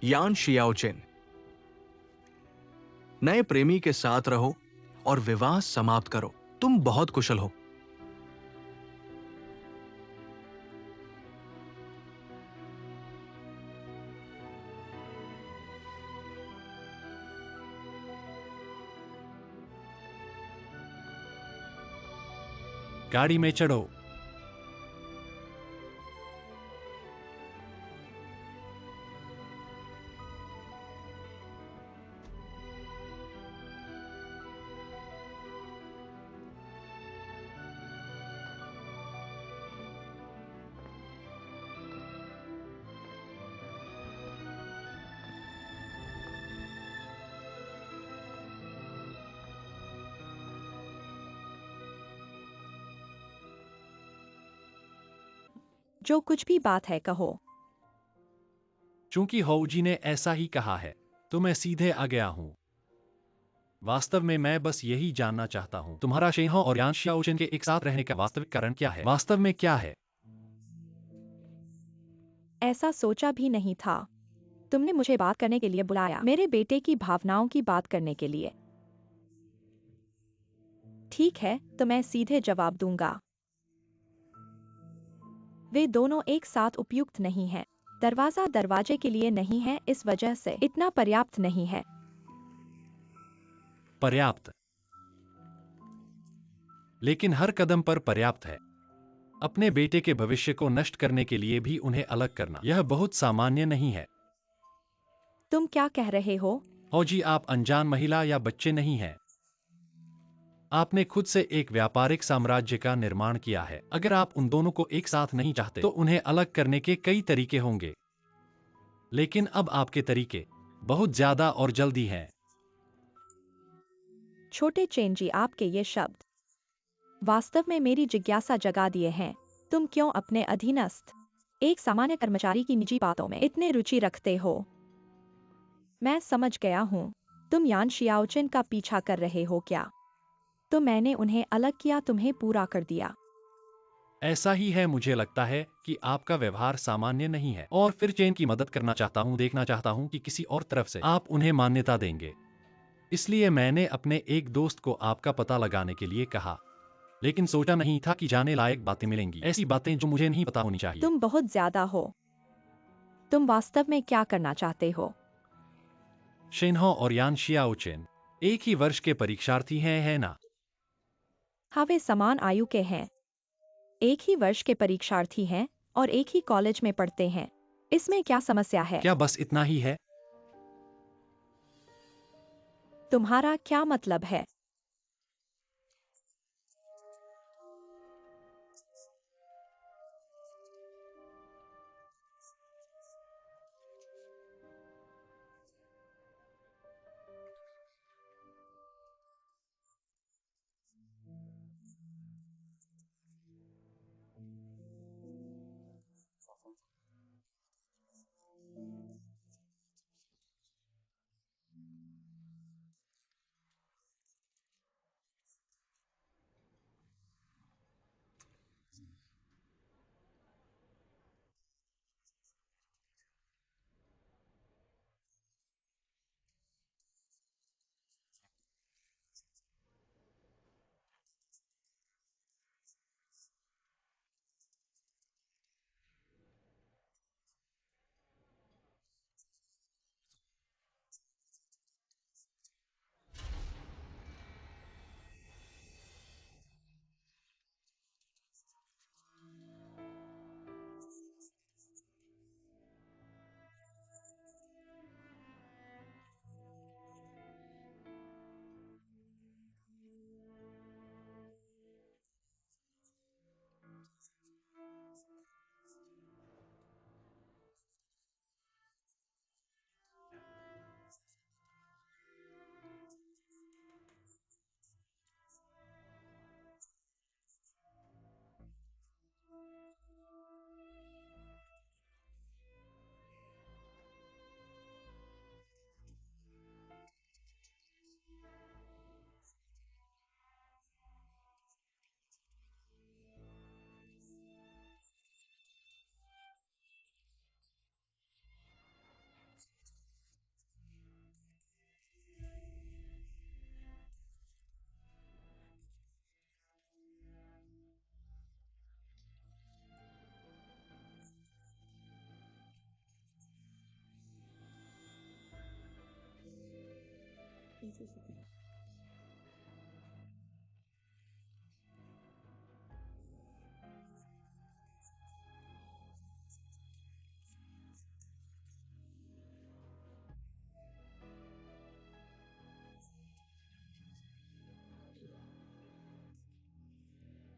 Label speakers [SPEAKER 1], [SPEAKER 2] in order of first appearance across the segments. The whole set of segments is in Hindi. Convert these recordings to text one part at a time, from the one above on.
[SPEAKER 1] यान शियाओचेन। नए प्रेमी के साथ रहो और विवाह समाप्त करो। तुम बहुत कुशल हो।
[SPEAKER 2] गाड़ी में चढ़ो।
[SPEAKER 3] जो कुछ भी बात है कहो।
[SPEAKER 2] चूंकि होउजी ने ऐसा ही कहा है, तो मैं सीधे आ गया हूं। वास्तव में मैं बस यही जानना चाहता हूं, तुम्हारा शेनहो और यान शियाओचेन के एक साथ रहने का वास्तविक कारण क्या है? वास्तव में क्या है?
[SPEAKER 3] ऐसा सोचा भी नहीं था। तुमने मुझे बात करने के लिए बुलाया, मेरे बेटे की भावनाओं की बात करने के लिए। ठीक है, तो मैं सीधे जवाब दूंगा। वे दोनों एक साथ उपयुक्त नहीं हैं। दरवाजा दरवाजे के लिए नहीं है, इस वजह से इतना पर्याप्त नहीं है।
[SPEAKER 2] पर्याप्त, लेकिन हर कदम पर पर्याप्त है। अपने बेटे के भविष्य को नष्ट करने के लिए भी उन्हें अलग करना, यह बहुत सामान्य नहीं है।
[SPEAKER 3] तुम क्या कह रहे हो?
[SPEAKER 2] होजी, आप अनजान महिला या बच्चे नहीं हैं। आपने खुद से एक व्यापारिक साम्राज्य का निर्माण किया है। अगर आप उन दोनों को एक साथ नहीं चाहते, तो उन्हें अलग करने के कई तरीके होंगे। लेकिन अब आपके तरीके बहुत ज्यादा और जल्दी हैं।
[SPEAKER 3] छोटे चेंजी, आपके ये शब्द वास्तव में मेरी जिज्ञासा जगा दिए हैं। तुम क्यों अपने अधीनस्थ एक सामान्य कर्मचारी की निजी बातों में इतने रुचि रखते हो? मैं समझ गया हूँ। तुम यान शियाओचेन का पीछा कर रहे हो क्या? तो मैंने उन्हें अलग किया, तुम्हें पूरा कर दिया।
[SPEAKER 2] ऐसा ही है। मुझे लगता है कि आपका व्यवहार सामान्य नहीं है, और फिर चेन की मदद करना चाहता हूँ, देखना चाहता हूँ कि किसी और तरफ से आप उन्हें मान्यता देंगे। इसलिए मैंने अपने एक दोस्त को आपका पता लगाने के लिए कहा, लेकिन सोचा नहीं था कि जाने लायक बातें मिलेंगी, ऐसी बातें जो मुझे नहीं पता होनी चाहिए।
[SPEAKER 3] तुम बहुत ज्यादा हो। तुम वास्तव में क्या करना चाहते हो?
[SPEAKER 2] शेनहो और यान शियाओचेन एक ही वर्ष के परीक्षार्थी हैं, है ना?
[SPEAKER 3] हाँ, वे समान आयु के हैं, एक ही वर्ष के परीक्षार्थी हैं और एक ही कॉलेज में पढ़ते हैं। इसमें क्या समस्या है?
[SPEAKER 2] क्या बस इतना ही है?
[SPEAKER 3] तुम्हारा क्या मतलब है?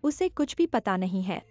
[SPEAKER 3] उसे कुछ भी पता नहीं है।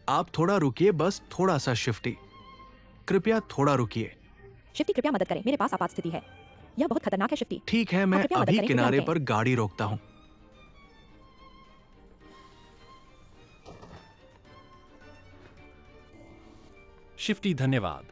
[SPEAKER 1] आप थोड़ा रुकिए, बस थोड़ा सा शिफ्टी। कृपया थोड़ा रुकिए।
[SPEAKER 3] शिफ्टी, कृपया मदद करें, मेरे पास आपात स्थिति है। यह बहुत खतरनाक है शिफ्टी।
[SPEAKER 1] ठीक है,
[SPEAKER 3] हाँ,
[SPEAKER 1] मैं
[SPEAKER 3] कृपया मदद
[SPEAKER 1] अभी
[SPEAKER 3] करें, कृपया
[SPEAKER 1] किनारे
[SPEAKER 3] रुकें।
[SPEAKER 1] पर गाड़ी रोकता हूं।
[SPEAKER 2] शिफ्टी, धन्यवाद।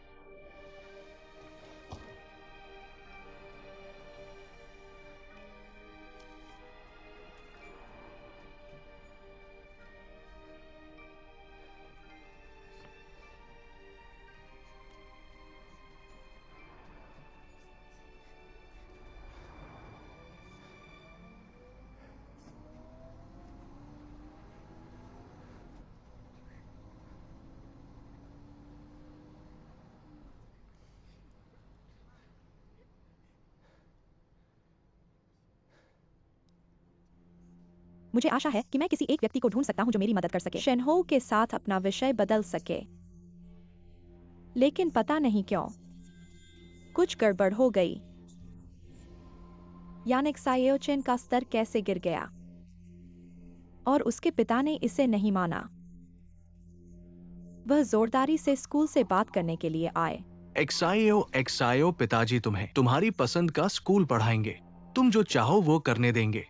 [SPEAKER 3] मुझे आशा है कि मैं किसी एक व्यक्ति को ढूंढ सकता हूं जो मेरी मदद कर सके, शेनहो के साथ अपना विषय बदल सके। लेकिन पता नहीं क्यों कुछ गड़बड़ हो गई। यानिक सायोचिन का स्तर कैसे गिर गया और उसके पिता ने इसे नहीं माना। वह जोरदारी से स्कूल से बात करने के लिए आए।
[SPEAKER 1] एक्सायो पिताजी तुम्हें तुम्हारी पसंद का स्कूल पढ़ाएंगे। तुम जो चाहो वो करने देंगे।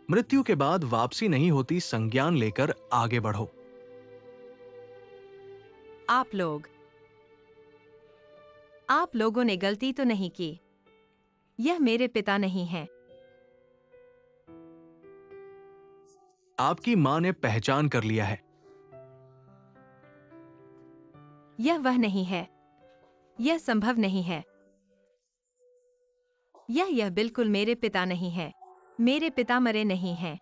[SPEAKER 1] मृत्यु के बाद वापसी नहीं होती, संज्ञान लेकर आगे बढ़ो।
[SPEAKER 4] आप लोगों ने गलती तो नहीं की। यह मेरे पिता नहीं हैं।
[SPEAKER 1] आपकी मां ने पहचान कर लिया है।
[SPEAKER 4] यह वह नहीं है। यह संभव नहीं है। यह बिल्कुल मेरे पिता नहीं है। मेरे पिता मरे नहीं हैं।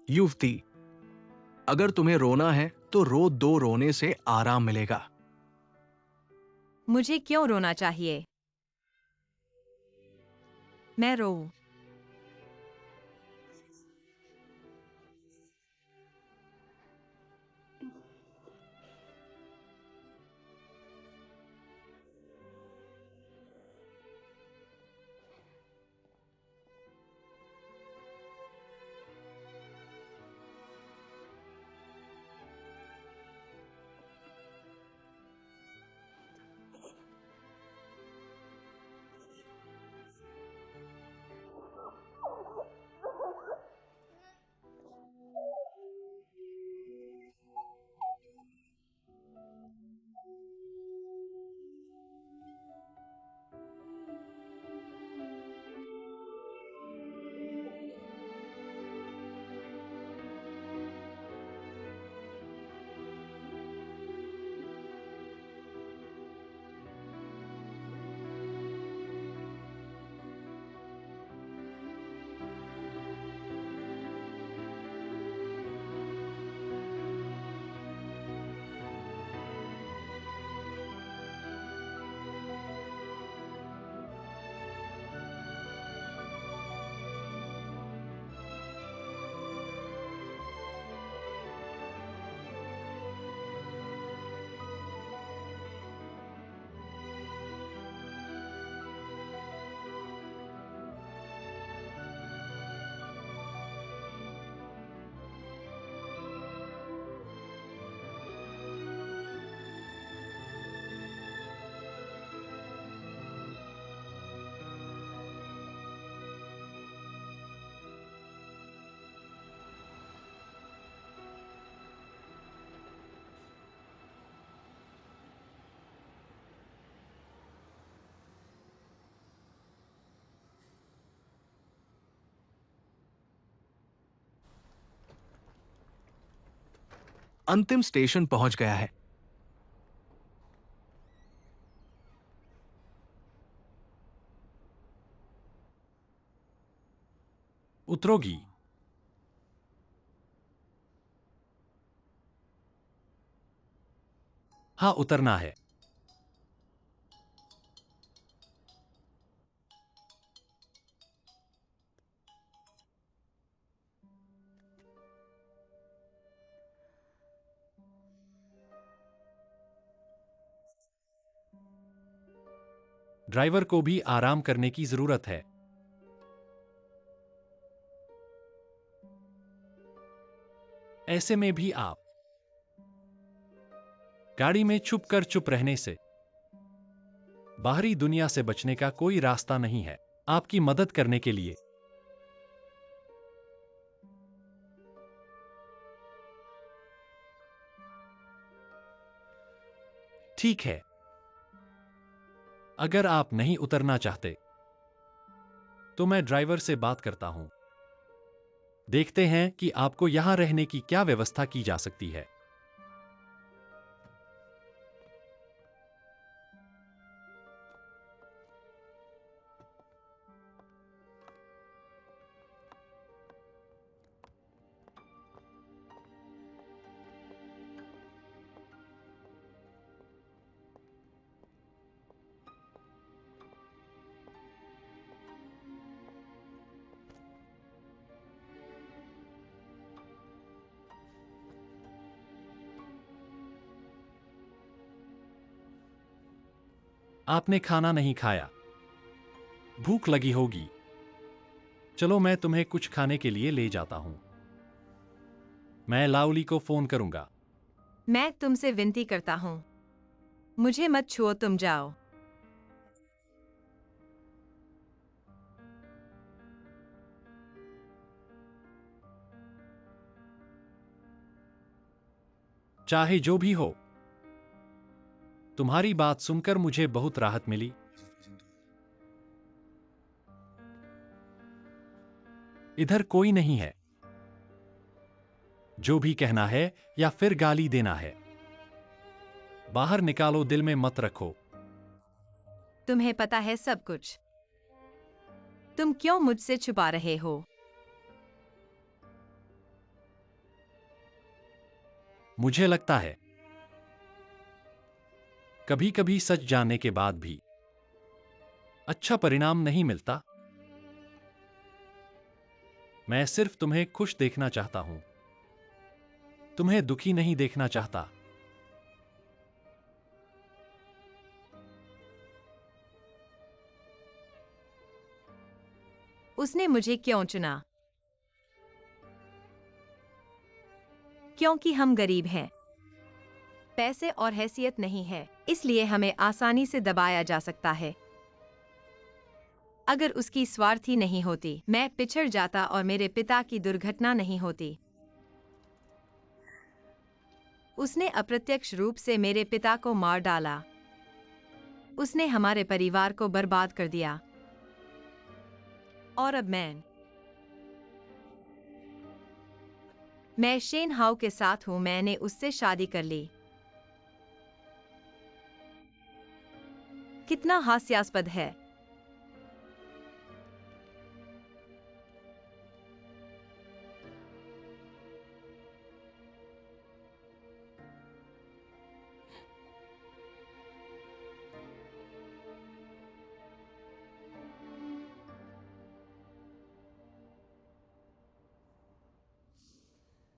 [SPEAKER 1] युवती, अगर तुम्हें रोना है तो रो दो, रोने से आराम मिलेगा।
[SPEAKER 4] मुझे क्यों रोना चाहिए? मैं रोऊं।
[SPEAKER 1] अंतिम स्टेशन पहुंच गया है।
[SPEAKER 2] उतरोगी? हाँ, उतरना है। ड्राइवर को भी आराम करने की जरूरत है। ऐसे में भी आप गाड़ी में चुप रहने से बाहरी दुनिया से बचने का कोई रास्ता नहीं है। आपकी मदद करने के लिए ठीक है। अगर आप नहीं उतरना चाहते तो मैं ड्राइवर से बात करता हूं। देखते हैं कि आपको यहां रहने की क्या व्यवस्था की जा सकती है। आपने खाना नहीं खाया, भूख लगी होगी। चलो मैं तुम्हें कुछ खाने के लिए ले जाता हूं। मैं लाउली को फोन करूंगा।
[SPEAKER 4] मैं तुमसे विनती करता हूँ, मुझे मत छुओ, तुम जाओ।
[SPEAKER 2] चाहे जो भी हो, तुम्हारी बात सुनकर मुझे बहुत राहत मिली। इधर कोई नहीं है। जो भी कहना है या फिर गाली देना है, बाहर निकालो, दिल में मत रखो।
[SPEAKER 4] तुम्हें पता है सब कुछ। तुम क्यों मुझसे छुपा रहे हो?
[SPEAKER 2] मुझे लगता है कभी कभी सच जानने के बाद भी अच्छा परिणाम नहीं मिलता। मैं सिर्फ तुम्हें खुश देखना चाहता हूं, तुम्हें दुखी नहीं देखना चाहता।
[SPEAKER 4] उसने मुझे क्यों चुना? क्योंकि हम गरीब हैं, पैसे और हैसियत नहीं है, इसलिए हमें आसानी से दबाया जा सकता है। अगर उसकी स्वार्थी नहीं होती, मैं पिछड़ जाता और मेरे पिता की दुर्घटना नहीं होती। उसने अप्रत्यक्ष रूप से मेरे पिता को मार डाला। उसने हमारे परिवार को बर्बाद कर दिया। और अब मैं शेन हाउ के साथ हूं। मैंने उससे शादी कर ली। कितना हास्यास्पद है।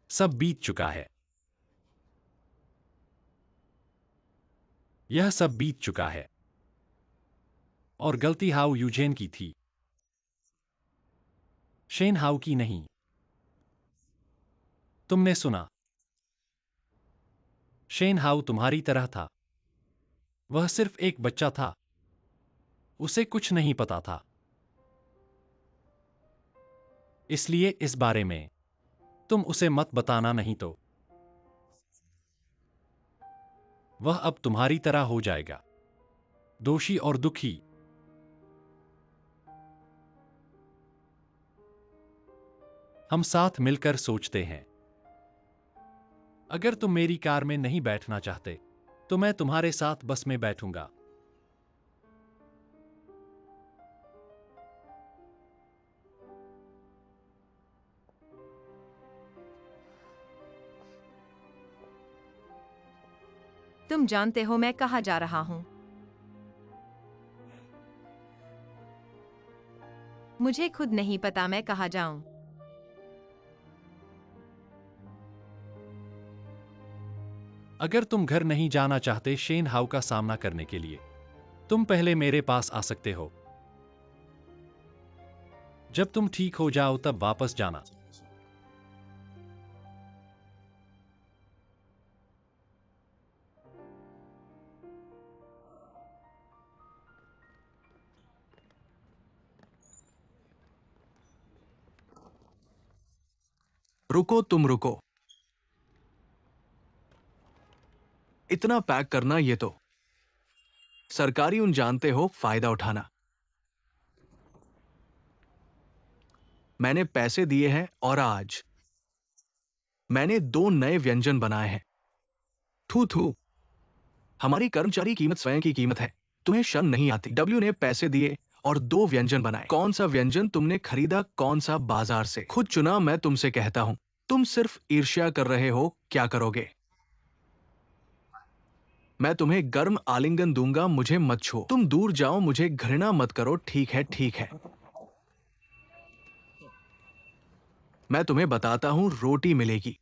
[SPEAKER 2] सब बीत चुका है। यह सब बीत चुका है। और गलती हाउ यूजेन की थी, शेन हाउ की नहीं। तुमने सुना, शेन हाउ तुम्हारी तरह था। वह सिर्फ एक बच्चा था, उसे कुछ नहीं पता था। इसलिए इस बारे में तुम उसे मत बताना, नहीं तो वह अब तुम्हारी तरह हो जाएगा, दोषी और दुखी। हम साथ मिलकर सोचते हैं। अगर तुम मेरी कार में नहीं बैठना चाहते, तो मैं तुम्हारे साथ बस में बैठूंगा।
[SPEAKER 4] तुम जानते हो मैं कहाँ जा रहा हूं? मुझे खुद नहीं पता मैं कहाँ जाऊं।
[SPEAKER 2] अगर तुम घर नहीं जाना चाहते शेन हाउ का सामना करने के लिए, तुम पहले मेरे पास आ सकते हो। जब तुम ठीक हो जाओ तब वापस जाना।
[SPEAKER 1] रुको, तुम रुको। इतना पैक करना, ये तो सरकारी उन जानते हो, फायदा उठाना। मैंने पैसे दिए हैं और आज मैंने 2 नए व्यंजन बनाए हैं। थू थू। हमारी कर्मचारी कीमत स्वयं की कीमत है। तुम्हें शर्म नहीं आती? डब्ल्यू ने पैसे दिए और 2 व्यंजन बनाए। कौन सा व्यंजन तुमने खरीदा, कौन सा बाजार से? खुद चुना। मैं तुमसे कहता हूं, तुम सिर्फ ईर्ष्या कर रहे हो। क्या करोगे? मैं तुम्हें गर्म आलिंगन दूंगा, मुझे मत छुओ। तुम दूर जाओ, मुझे घृणा मत करो। ठीक है, ठीक है। मैं तुम्हें बताता हूं, रोटी मिलेगी,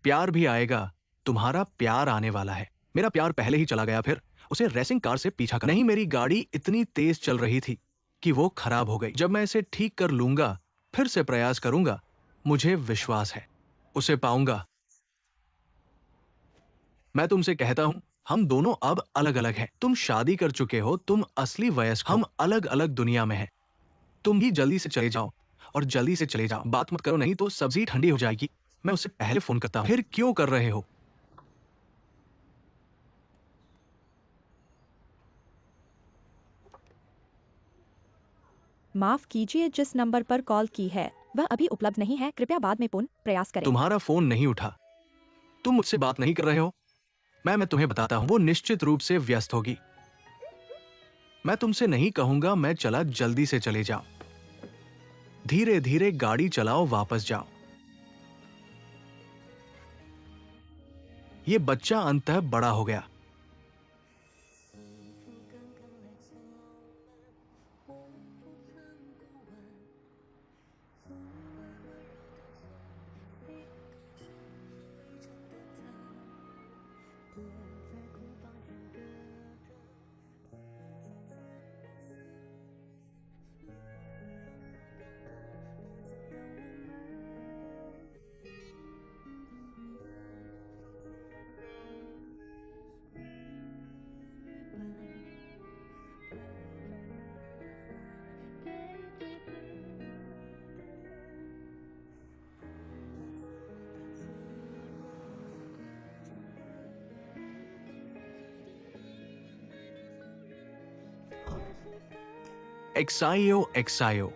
[SPEAKER 1] प्यार भी आएगा। तुम्हारा प्यार आने वाला है। मेरा प्यार पहले ही चला गया, फिर उसे रेसिंग कार से पीछा कर। नहीं, मेरी गाड़ी इतनी तेज चल रही थी कि वो खराब हो गई। जब मैं इसे ठीक कर लूंगा, फिर से प्रयास करूंगा। मुझे विश्वास है, उसे पाऊंगा। मैं तुमसे कहता हूं, हम दोनों अब अलग अलग हैं। तुम शादी कर चुके हो, तुम असली वयस्क हो। हम अलग अलग दुनिया में हैं। तुम भी जल्दी से चले जाओ, और जल्दी से चले जाओ। बात मत करो, नहीं तो सब्जी ठंडी हो जाएगी। मैं उसे पहले फोन करता हूं। फिर क्यों कर रहे हो?
[SPEAKER 3] माफ कीजिए, जिस नंबर पर कॉल की है वह अभी उपलब्ध नहीं है, कृपया बाद में पुनः प्रयास करें।
[SPEAKER 1] तुम्हारा फोन नहीं उठा। तुम मुझसे बात नहीं कर रहे हो। मैं तुम्हें बताता हूं, वो निश्चित रूप से व्यस्त होगी। मैं तुमसे नहीं कहूंगा मैं चला, जल्दी से चले जाओ। धीरे धीरे गाड़ी चलाओ, वापस जाओ। ये बच्चा अंततः बड़ा हो गया। एक्साइयो एक्साइयो।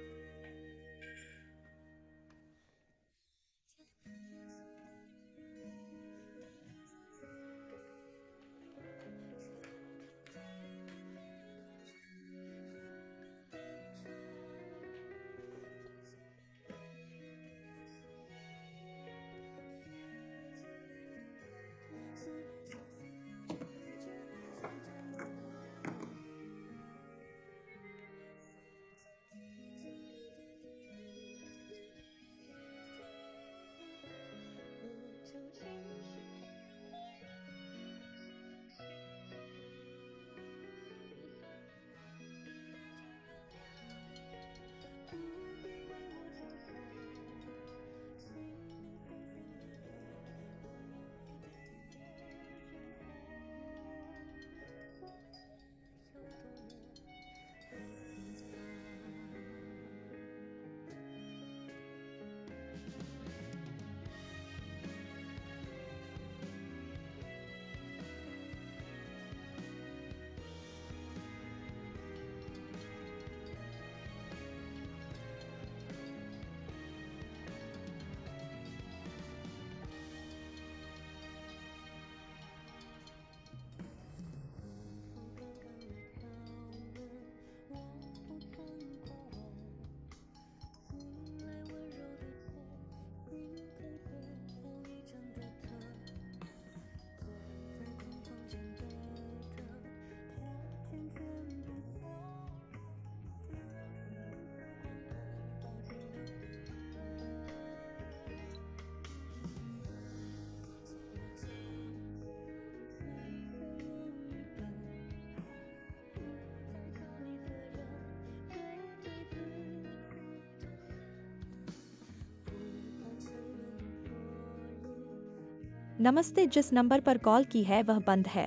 [SPEAKER 3] नमस्ते, जिस नंबर पर कॉल की है वह बंद है।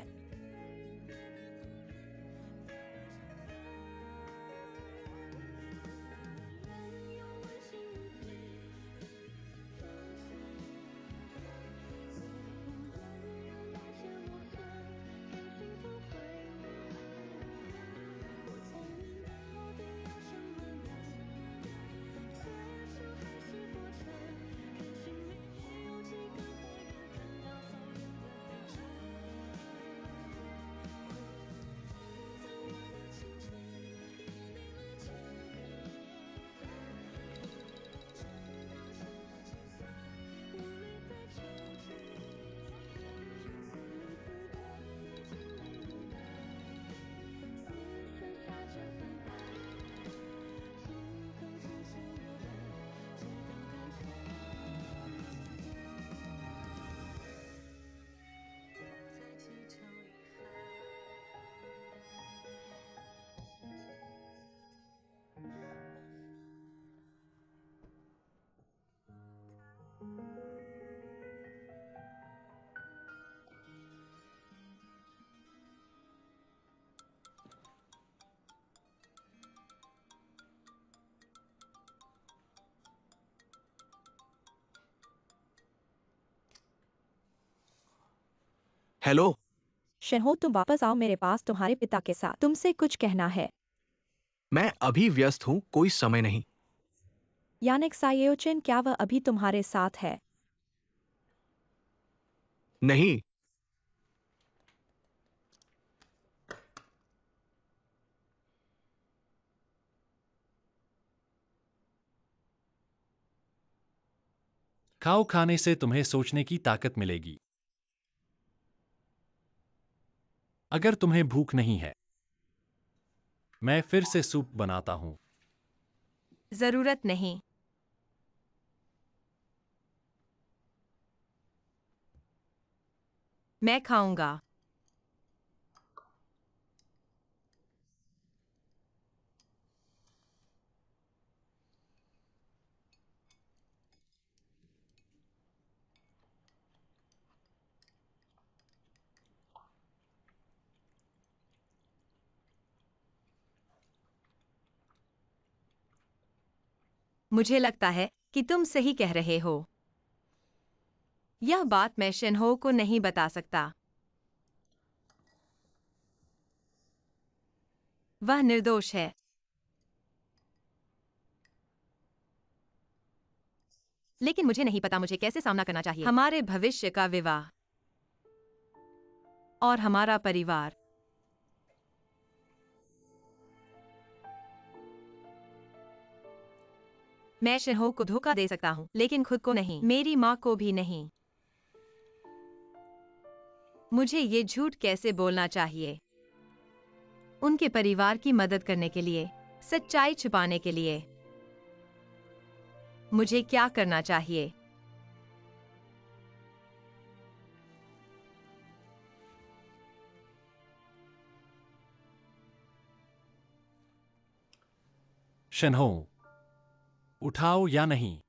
[SPEAKER 1] हेलो।
[SPEAKER 3] शेनहो, तुम वापस आओ मेरे पास तुम्हारे पिता के साथ, तुमसे कुछ कहना है।
[SPEAKER 1] मैं अभी व्यस्त हूँ, कोई समय नहीं।
[SPEAKER 3] यानिक सायोचिन, क्या वह अभी तुम्हारे साथ है?
[SPEAKER 1] नहीं।
[SPEAKER 2] खाओ, खाने से तुम्हें सोचने की ताकत मिलेगी। अगर तुम्हें भूख नहीं है, मैं फिर से सूप बनाता हूं।
[SPEAKER 4] जरूरत नहीं। मैं खाऊंगा। मुझे लगता है कि तुम सही कह रहे हो। यह बात मैं शेनहो को नहीं बता सकता। वह निर्दोष है। लेकिन मुझे नहीं पता मुझे कैसे सामना करना चाहिए। हमारे भविष्य का विवाह और हमारा परिवार। मैं शेनहो को धोखा दे सकता हूँ, लेकिन खुद को नहीं, मेरी माँ को भी नहीं। मुझे ये झूठ कैसे बोलना चाहिए? उनके परिवार की मदद करने के लिए, सच्चाई छुपाने के लिए। मुझे क्या करना चाहिए?
[SPEAKER 2] शेनहो, उठाओ या नहीं?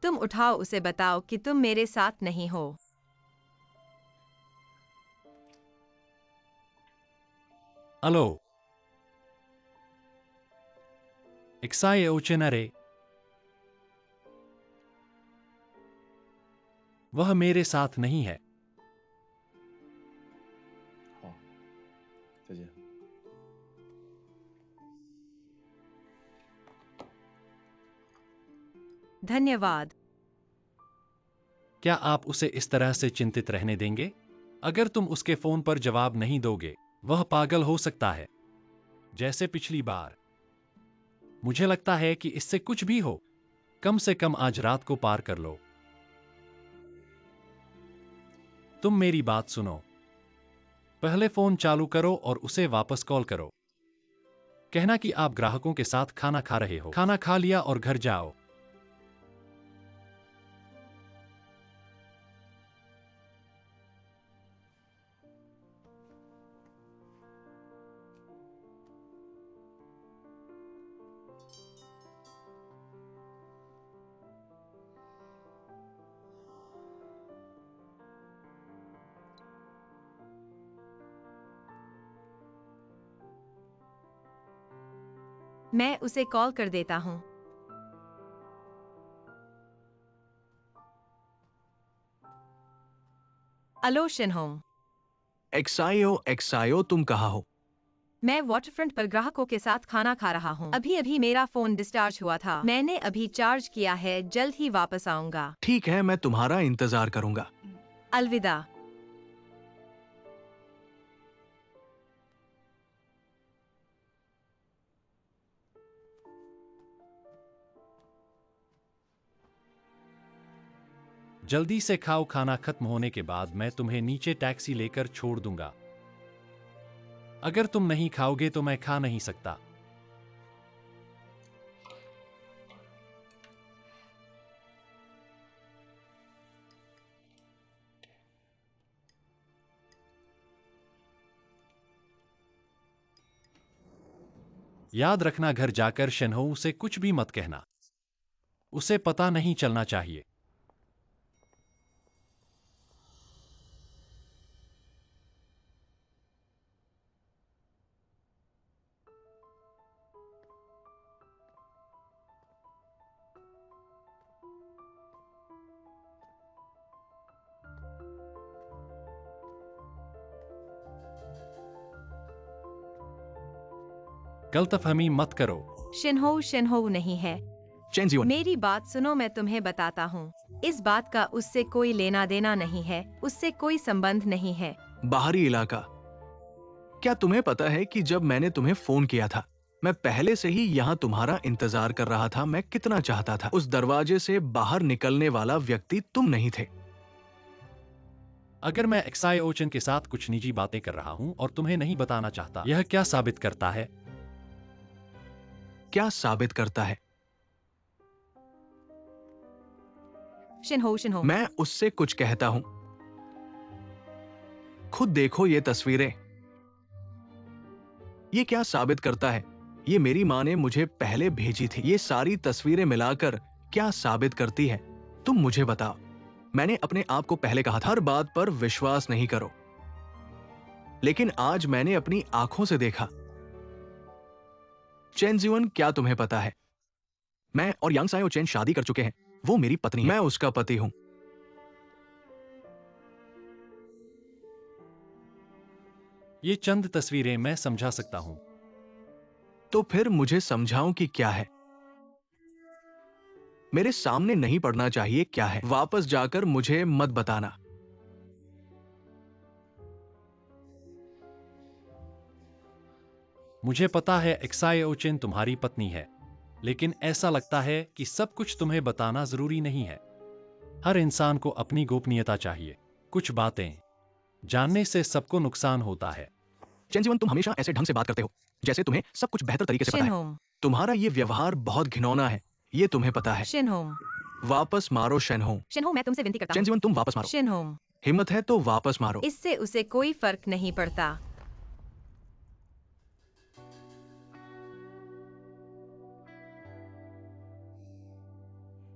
[SPEAKER 4] तुम उठाओ, उसे बताओ कि तुम मेरे साथ नहीं हो।
[SPEAKER 2] अलो, एक्सायोचिनरे, वह मेरे साथ नहीं है।
[SPEAKER 5] 好，再见。
[SPEAKER 4] धन्यवाद।
[SPEAKER 2] क्या आप उसे इस तरह से चिंतित रहने देंगे? अगर तुम उसके फोन पर जवाब नहीं दोगे, वह पागल हो सकता है, जैसे पिछली बार। मुझे लगता है कि इससे कुछ भी हो, कम से कम आज रात को पार कर लो। तुम मेरी बात सुनो। पहले फोन चालू करो और उसे वापस कॉल करो। कहना कि आप ग्राहकों के साथ खाना खा रहे हो। खाना खा लिया और घर जाओ।
[SPEAKER 4] मैं उसे कॉल कर देता हूँ। अलो शेनहो,
[SPEAKER 1] एक्सायो, तुम कहाँ हो?
[SPEAKER 4] मैं वाटरफ्रंट पर ग्राहकों के साथ खाना खा रहा हूँ। अभी अभी मेरा फोन डिस्चार्ज हुआ था। मैंने अभी चार्ज किया है, जल्द ही वापस आऊंगा।
[SPEAKER 1] ठीक है, मैं तुम्हारा इंतजार करूंगा।
[SPEAKER 4] अलविदा।
[SPEAKER 2] जल्दी से खाओ, खाना खत्म होने के बाद मैं तुम्हें नीचे टैक्सी लेकर छोड़ दूंगा। अगर तुम नहीं खाओगे तो मैं खा नहीं सकता। याद रखना, घर जाकर शेनहो से कुछ भी मत कहना। उसे पता नहीं चलना चाहिए। गलतफहमी मत करो।
[SPEAKER 4] शिन्हो नहीं है।
[SPEAKER 1] चेन जीवन,
[SPEAKER 4] मेरी बात सुनो, मैं तुम्हें बताता हूँ। इस बात का उससे कोई लेना देना नहीं है, उससे कोई संबंध नहीं है।
[SPEAKER 1] बाहरी इलाका। क्या तुम्हें पता है कि जब मैंने तुम्हें फोन किया था, मैं पहले से ही यहाँ तुम्हारा इंतजार कर रहा था। मैं कितना चाहता था। उस दरवाजे से बाहर निकलने वाला व्यक्ति तुम नहीं थे।
[SPEAKER 2] अगर मैं एक्साई ओचन के साथ कुछ निजी बातें कर रहा हूँ और तुम्हें नहीं बताना चाहता, यह क्या साबित करता है?
[SPEAKER 1] क्या साबित करता है?
[SPEAKER 4] शिन्हो
[SPEAKER 1] मैं उससे कुछ कहता हूं। खुद देखो ये तस्वीरें। ये क्या साबित करता है? ये मेरी माँ ने मुझे पहले भेजी थी। ये सारी तस्वीरें मिलाकर क्या साबित करती है? तुम मुझे बताओ। मैंने अपने आप को पहले कहा था, हर बात पर विश्वास नहीं करो। लेकिन आज मैंने अपनी आंखों से देखा। चेन जीवन, क्या तुम्हें पता है? मैं और यांग सायो चेन शादी कर चुके हैं। वो मेरी पत्नी है। मैं उसका पति हूं।
[SPEAKER 2] ये चंद तस्वीरें मैं समझा सकता हूँ।
[SPEAKER 1] तो फिर मुझे समझाओ कि क्या है। मेरे सामने नहीं पड़ना चाहिए। क्या है? वापस जाकर मुझे मत बताना।
[SPEAKER 2] मुझे पता है एक्साई ओचन तुम्हारी पत्नी है, लेकिन ऐसा लगता है कि सब कुछ तुम्हें बताना जरूरी नहीं है। हर इंसान को अपनी गोपनीयता चाहिए। कुछ बातें जानने से सबको नुकसान होता है।
[SPEAKER 1] चेन जीवन, तुम हमेशा ऐसे ढंग से बात करते हो जैसे तुम्हें सब कुछ बेहतर तरीके से पता है।
[SPEAKER 4] शिन्हो
[SPEAKER 1] तुम्हारा ये व्यवहार बहुत घिनौना है। ये तुम्हें पता है।
[SPEAKER 4] शिन्हो
[SPEAKER 1] वापस मारो शेनहो।
[SPEAKER 4] शिन्हो, मैं तुमसे विनती करता
[SPEAKER 1] चेन
[SPEAKER 4] हूँ।
[SPEAKER 1] जीवन, तुम वापस मारो।
[SPEAKER 4] शिन्हो,
[SPEAKER 1] हिम्मत है तो वापस मारो।
[SPEAKER 4] इससे उसे कोई फर्क नहीं पड़ता।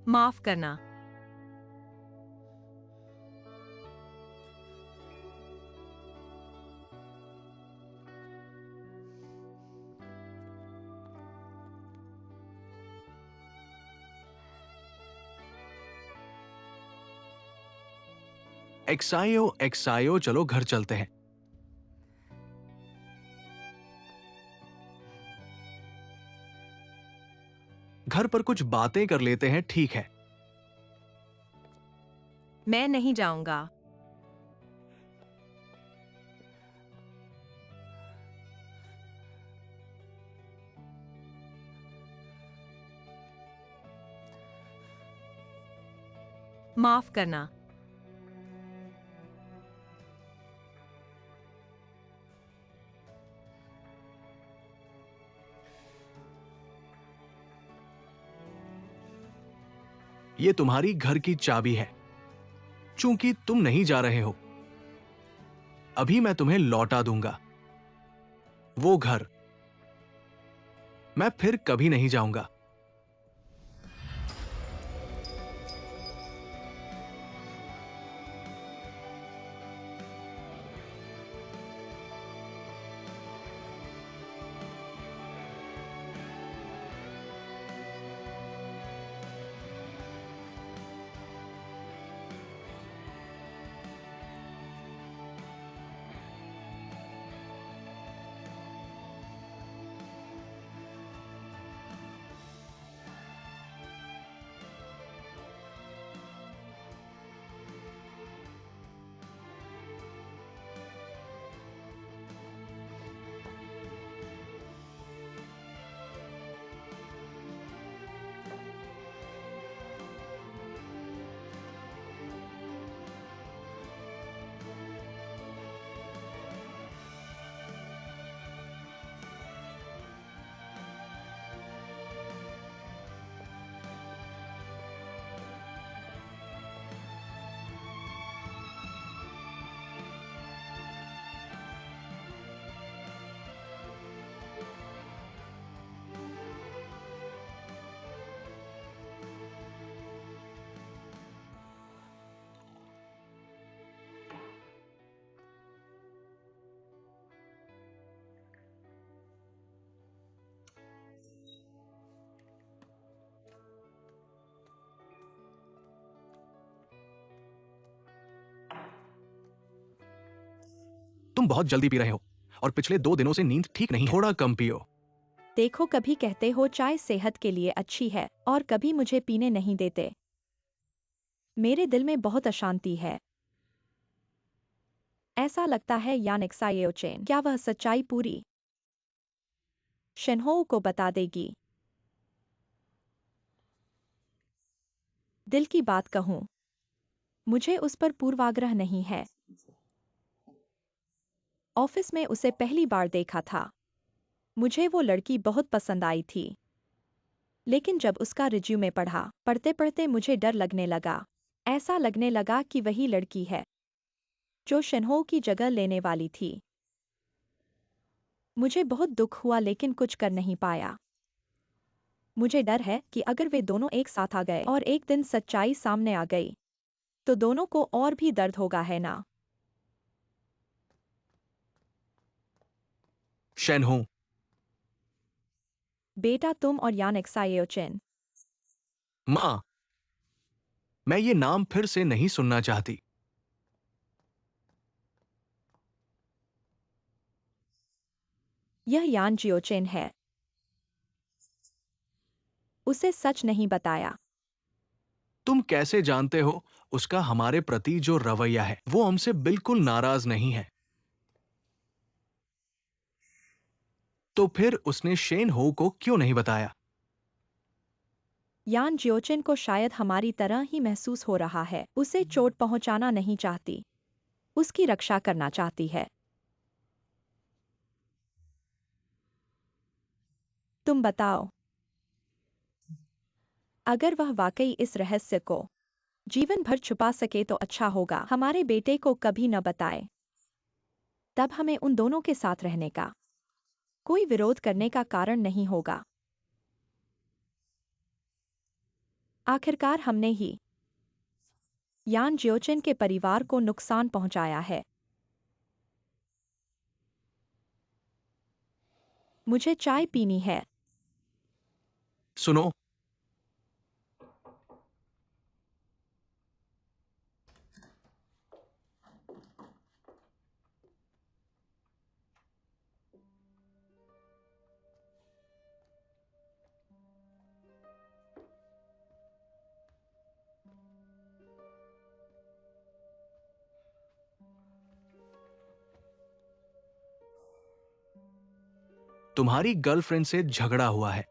[SPEAKER 4] माफ करना।
[SPEAKER 1] एक्सायो, चलो घर चलते हैं। घर पर कुछ बातें कर लेते हैं, ठीक है?
[SPEAKER 4] मैं नहीं जाऊंगा। माफ करना।
[SPEAKER 1] ये तुम्हारी घर की चाबी है। चूंकि तुम नहीं जा रहे हो, अभी मैं तुम्हें लौटा दूंगा वो घर। मैं फिर कभी नहीं जाऊंगा। तुम बहुत जल्दी पी रहे हो और पिछले 2 दिनों से नींद ठीक नहीं है। थोड़ा कम पियो।
[SPEAKER 3] देखो, कभी कहते हो चाय सेहत के लिए अच्छी है और कभी मुझे पीने नहीं देते। मेरे दिल में बहुत अशांति है। ऐसा लगता है यानिक सायोचेन, क्या वह सच्चाई पूरी शेनहो को बता देगी? दिल की बात कहूं, मुझे उस पर पूर्वाग्रह नहीं है। ऑफिस में उसे पहली बार देखा था। मुझे वो लड़की बहुत पसंद आई थी। लेकिन जब उसका रिज्यूमे पढ़ा, पढ़ते पढ़ते मुझे डर लगने लगा। ऐसा लगने लगा कि वही लड़की है जो शेनहो की जगह लेने वाली थी। मुझे बहुत दुख हुआ लेकिन कुछ कर नहीं पाया। मुझे डर है कि अगर वे दोनों एक साथ आ गए और एक दिन सच्चाई सामने आ गई, तो दोनों को और भी दर्द होगा, है ना?
[SPEAKER 1] शेनहो,
[SPEAKER 3] बेटा, तुम और यानिक सायोचेन।
[SPEAKER 1] माँ, मैं ये नाम फिर से नहीं सुनना चाहती।
[SPEAKER 3] यह यान जियोचेन है। उसे सच नहीं बताया।
[SPEAKER 1] तुम कैसे जानते हो उसका हमारे प्रति जो रवैया है वो हमसे बिल्कुल नाराज नहीं है? तो फिर उसने शेन हो को क्यों नहीं बताया?
[SPEAKER 3] यान जियोचेन को शायद हमारी तरह ही महसूस हो रहा है। उसे चोट पहुंचाना नहीं चाहती, उसकी रक्षा करना चाहती है। तुम बताओ, अगर वह वाकई इस रहस्य को जीवन भर छुपा सके तो अच्छा होगा। हमारे बेटे को कभी न बताए। तब हमें उन दोनों के साथ रहने का कोई विरोध करने का कारण नहीं होगा। आखिरकार हमने ही यान जियोचेन के परिवार को नुकसान पहुंचाया है। मुझे चाय पीनी है।
[SPEAKER 1] सुनो, तुम्हारी गर्लफ्रेंड से झगड़ा हुआ है।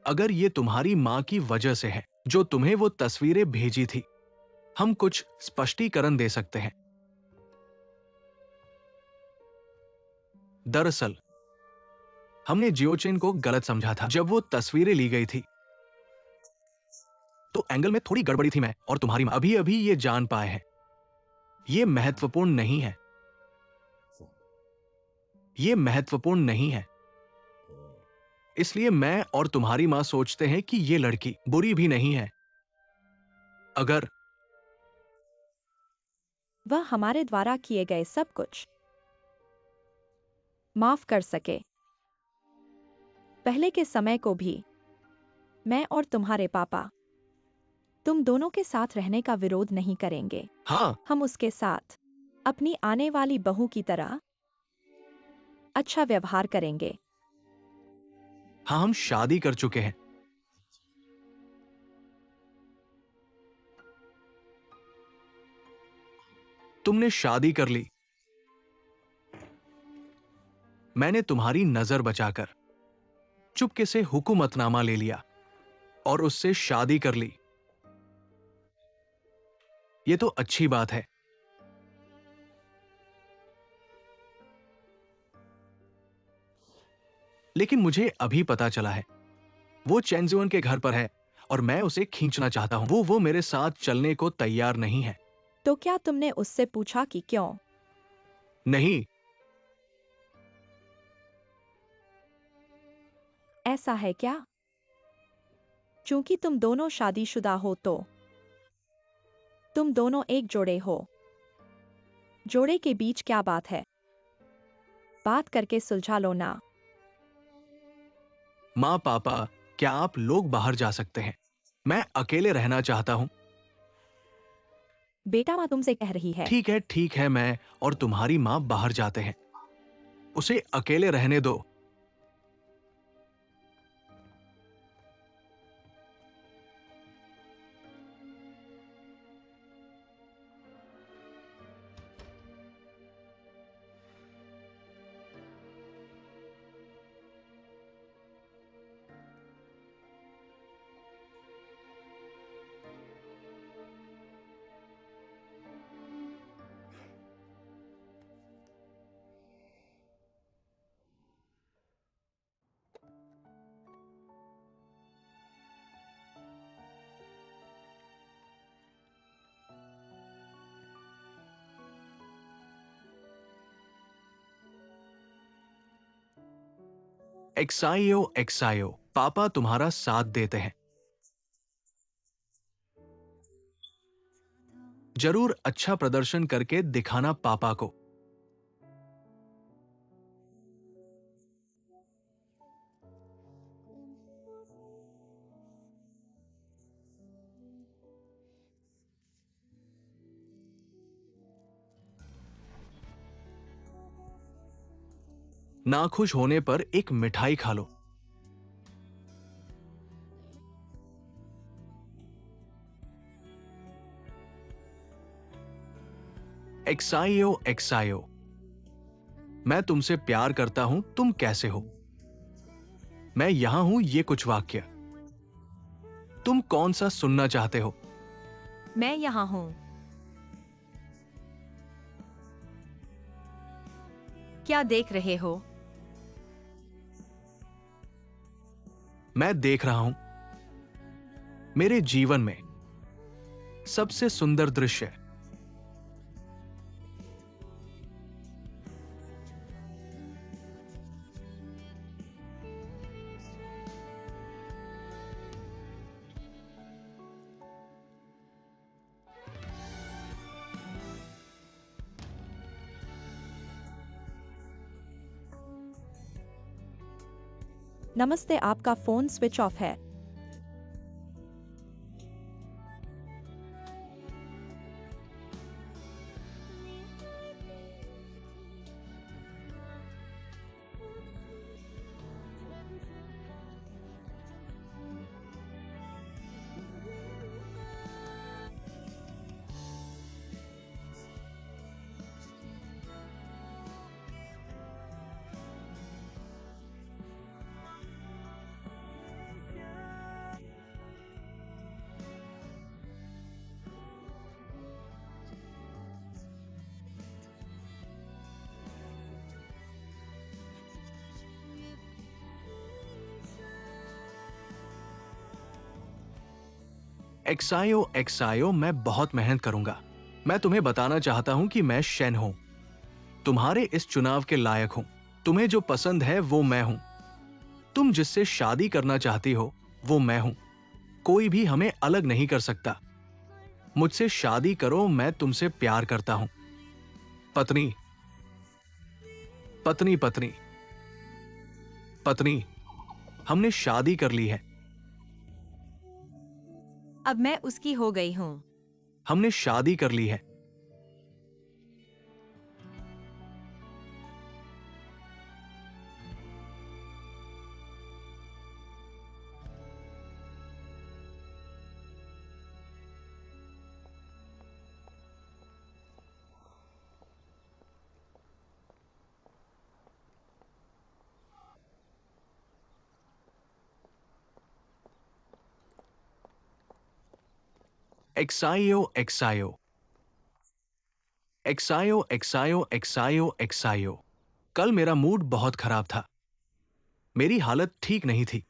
[SPEAKER 1] अगर ये तुम्हारी मां की वजह से है जो तुम्हें वो तस्वीरें भेजी थी, हम कुछ स्पष्टीकरण दे सकते हैं। दरअसल हमने जियोचेन को गलत समझा था। जब वो तस्वीरें ली गई थी तो एंगल में थोड़ी गड़बड़ी थी। मैं और तुम्हारी मां अभी अभी ये जान पाए हैं। ये महत्वपूर्ण नहीं है। ये महत्वपूर्ण नहीं है। इसलिए मैं और तुम्हारी मां सोचते हैं कि ये लड़की बुरी भी नहीं है। अगर
[SPEAKER 3] वह हमारे द्वारा किए गए सब कुछ माफ कर सके। पहले के समय को भी। मैं और तुम्हारे पापा तुम दोनों के साथ रहने का विरोध नहीं करेंगे।
[SPEAKER 1] हाँ,
[SPEAKER 3] हम उसके साथ अपनी आने वाली बहू की तरह अच्छा व्यवहार करेंगे।
[SPEAKER 1] हाँ, हम शादी कर चुके हैं। तुमने शादी कर ली। मैंने तुम्हारी नजर बचाकर चुपके से हुकूमतनामा ले लिया और उससे शादी कर ली। ये तो अच्छी बात है। लेकिन मुझे अभी पता चला है वो चेंजुअन के घर पर है और मैं उसे खींचना चाहता हूं। वो मेरे साथ चलने को तैयार नहीं है।
[SPEAKER 3] तो क्या तुमने उससे पूछा कि क्यों?
[SPEAKER 1] नहीं,
[SPEAKER 3] ऐसा है क्या? चूंकि तुम दोनों शादीशुदा हो तो तुम दोनों एक जोड़े हो। जोड़े के बीच क्या बात है? बात करके सुलझा लो ना।
[SPEAKER 1] माँ पापा, क्या आप लोग बाहर जा सकते हैं? मैं अकेले रहना चाहता हूं।
[SPEAKER 3] बेटा, माँ तुमसे कह रही है।
[SPEAKER 1] ठीक है, मैं और तुम्हारी माँ बाहर जाते हैं। उसे अकेले रहने दो। एक्सायो, पापा तुम्हारा साथ देते हैं। जरूर अच्छा प्रदर्शन करके दिखाना पापा को। नाखुश होने पर एक मिठाई खा लो। एक्सायो, मैं तुमसे प्यार करता हूं, तुम कैसे हो? मैं यहां हूं, ये कुछ वाक्य। तुम कौन सा सुनना चाहते हो?
[SPEAKER 4] मैं यहाँ हूँ। क्या देख रहे हो?
[SPEAKER 1] मैं देख रहा हूं मेरे जीवन में सबसे सुंदर दृश्य।
[SPEAKER 3] नमस्ते, आपका फोन स्विच ऑफ है।
[SPEAKER 1] एक्सायो, मैं बहुत मेहनत करूंगा। मैं तुम्हें बताना चाहता हूं कि मैं शेन हूं, तुम्हारे इस चुनाव के लायक हूं। तुम्हें जो पसंद है वो मैं हूं। तुम जिससे शादी करना चाहती हो वो मैं हूं। कोई भी हमें अलग नहीं कर सकता। मुझसे शादी करो, मैं तुमसे प्यार करता हूं। पत्नी, पत्नी, पत्नी, पत्नी, हमने शादी कर ली है।
[SPEAKER 4] अब मैं उसकी हो गई हूँ।
[SPEAKER 1] हमने शादी कर ली है। एक्सायो, एक्सायो। कल मेरा मूड बहुत खराब था। मेरी हालत ठीक नहीं थी।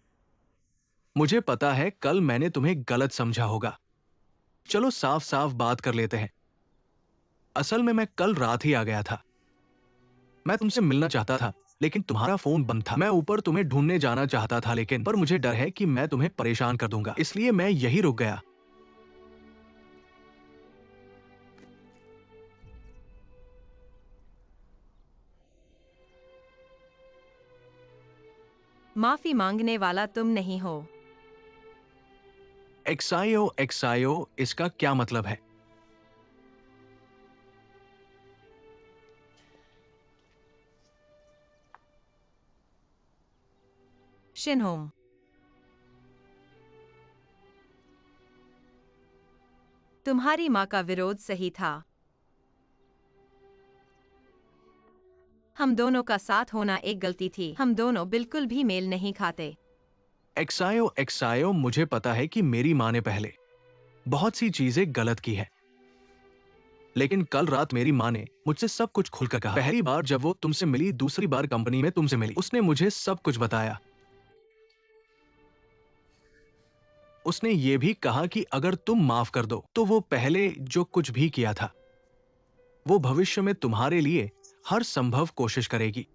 [SPEAKER 1] मुझे पता है कल मैंने तुम्हें गलत समझा होगा। चलो साफ साफ बात कर लेते हैं। असल में मैं कल रात ही आ गया था। मैं तुमसे मिलना चाहता था लेकिन तुम्हारा फोन बंद था। मैं ऊपर तुम्हें ढूंढने जाना चाहता था लेकिन पर मुझे डर है कि मैं तुम्हें परेशान कर दूंगा, इसलिए मैं यही रुक गया।
[SPEAKER 4] माफी मांगने वाला तुम नहीं हो।
[SPEAKER 1] एक्सायो, इसका क्या मतलब है?
[SPEAKER 4] शिनहोम, तुम्हारी माँ का विरोध सही था। हम दोनों का साथ होना एक गलती थी। हम दोनों बिल्कुल भी मेल नहीं खाते।
[SPEAKER 1] एक्सायो, मुझे पता है कि मेरी माँ ने पहले बहुत सी चीजें गलत की है, लेकिन कल रात मेरी माँ ने मुझसे सब कुछ खुलकर कहा। पहली बार जब वो तुमसे मिली, दूसरी बार कंपनी में तुमसे मिली, उसने मुझे सब कुछ बताया। उसने ये भी कहा कि अगर तुम माफ कर दो तो वो पहले जो कुछ भी किया था वो भविष्य में तुम्हारे लिए हर संभव कोशिश करेगी।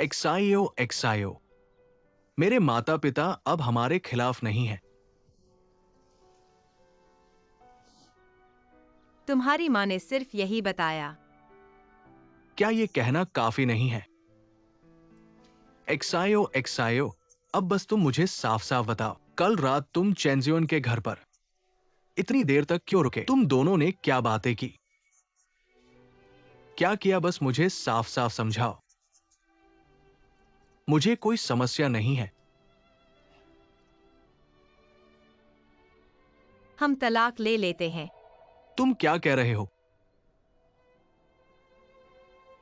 [SPEAKER 1] एक्सायो, मेरे माता पिता अब हमारे खिलाफ नहीं हैं।
[SPEAKER 4] तुम्हारी माँ ने सिर्फ यही बताया।
[SPEAKER 1] क्या ये कहना काफी नहीं है? एक्सायो, अब बस तुम मुझे साफ साफ बताओ, कल रात तुम चेंजियन के घर पर इतनी देर तक क्यों रुके? तुम दोनों ने क्या बातें की, क्या किया? बस मुझे साफ साफ समझाओ। मुझे कोई समस्या नहीं है।
[SPEAKER 4] हम तलाक ले लेते हैं।
[SPEAKER 1] तुम क्या कह रहे हो?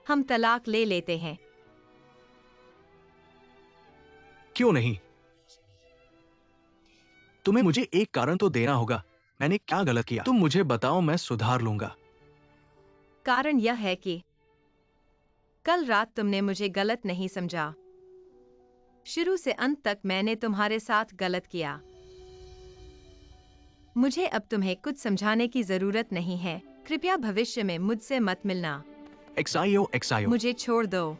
[SPEAKER 4] हम तलाक ले लेते हैं।
[SPEAKER 1] क्यों नहीं? तुम्हें मुझे एक कारण तो देना होगा। मैंने क्या गलत किया? तुम मुझे बताओ, मैं सुधार लूंगा।
[SPEAKER 4] कारण यह है कि कल रात तुमने मुझे गलत नहीं समझा। शुरू से अंत तक मैंने तुम्हारे साथ गलत किया। मुझे अब तुम्हें कुछ समझाने की जरूरत नहीं है। कृपया भविष्य में मुझसे मत मिलना।
[SPEAKER 1] एक्सायो,
[SPEAKER 4] मुझे छोड़ दो।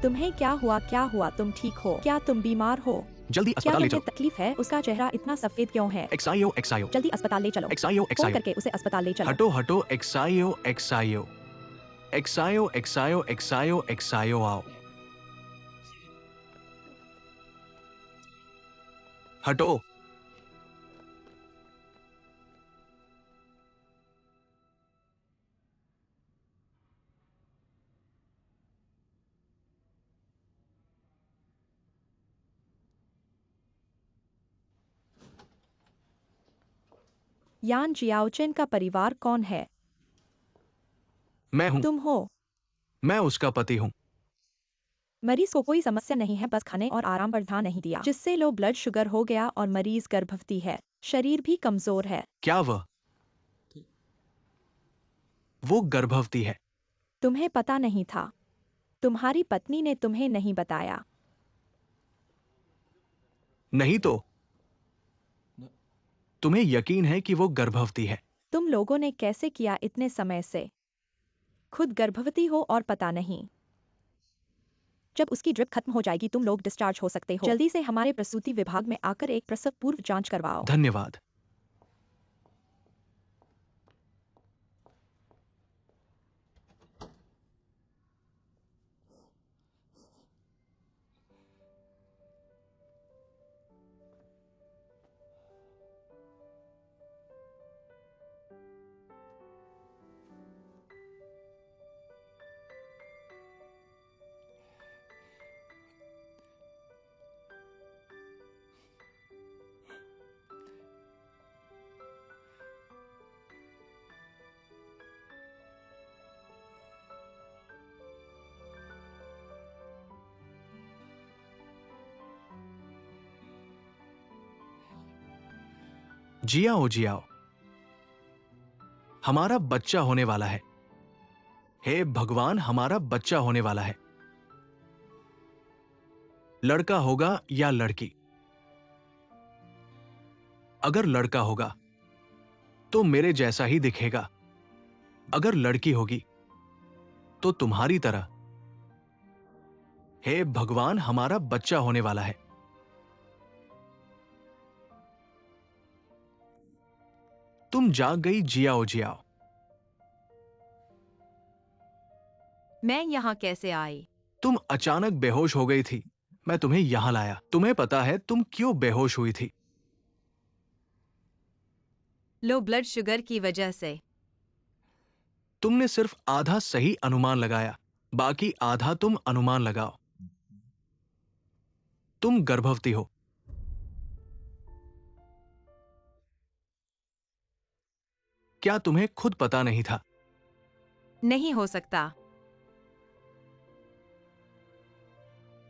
[SPEAKER 3] तुम्हें क्या हुआ? तुम ठीक हो क्या? तुम बीमार हो?
[SPEAKER 1] जल्दी
[SPEAKER 3] क्या
[SPEAKER 1] अस्पताल ले
[SPEAKER 3] तुम्हें
[SPEAKER 1] चलो।
[SPEAKER 3] तकलीफ है? उसका चेहरा इतना सफेद क्यों है?
[SPEAKER 1] एक्सायो,
[SPEAKER 3] जल्दी अस्पताल ले चलो।
[SPEAKER 1] एक्सायो,
[SPEAKER 3] फोन करके उसे अस्पताल ले चलो।
[SPEAKER 1] हटो, एक्सायो, एक्सायो, आओ। हटो।
[SPEAKER 3] यान जियाओचेन का परिवार कौन है?
[SPEAKER 1] मैं हूं।
[SPEAKER 3] तुम हो।
[SPEAKER 1] मैं उसका पति हूं।
[SPEAKER 3] मरीज को कोई समस्या नहीं है, बस खाने और आराम पर ध्यान नहीं दिया, जिससे लो ब्लड शुगर हो गया और मरीज गर्भवती है। शरीर भी कमजोर है।
[SPEAKER 1] क्या वो गर्भवती है?
[SPEAKER 3] तुम्हें पता नहीं था? तुम्हारी पत्नी ने तुम्हें नहीं बताया?
[SPEAKER 1] नहीं तो तुम्हें यकीन है कि वो गर्भवती है?
[SPEAKER 3] तुम लोगों ने कैसे किया इतने समय से? खुद गर्भवती हो और पता नहीं। जब उसकी ड्रिप खत्म हो जाएगी तुम लोग डिस्चार्ज हो सकते हो। जल्दी से हमारे प्रसूति विभाग में आकर एक प्रसव पूर्व जांच करवाओ।
[SPEAKER 1] धन्यवाद। जियाओ, हमारा बच्चा होने वाला है। हे भगवान, हमारा बच्चा होने वाला है। लड़का होगा या लड़की? अगर लड़का होगा तो मेरे जैसा ही दिखेगा। अगर लड़की होगी तो तुम्हारी तरह। हे भगवान, हमारा बच्चा होने वाला है। तुम जाग गई जियाओ।
[SPEAKER 4] मैं यहाँ कैसे आई?
[SPEAKER 1] तुम अचानक बेहोश हो गई थी। मैं तुम्हें यहां लाया। तुम्हें पता है तुम क्यों बेहोश हुई थी?
[SPEAKER 4] लो ब्लड शुगर की वजह से।
[SPEAKER 1] तुमने सिर्फ आधा सही अनुमान लगाया, बाकी आधा तुम अनुमान लगाओ। तुम गर्भवती हो। क्या तुम्हें खुद पता नहीं था?
[SPEAKER 4] नहीं हो सकता।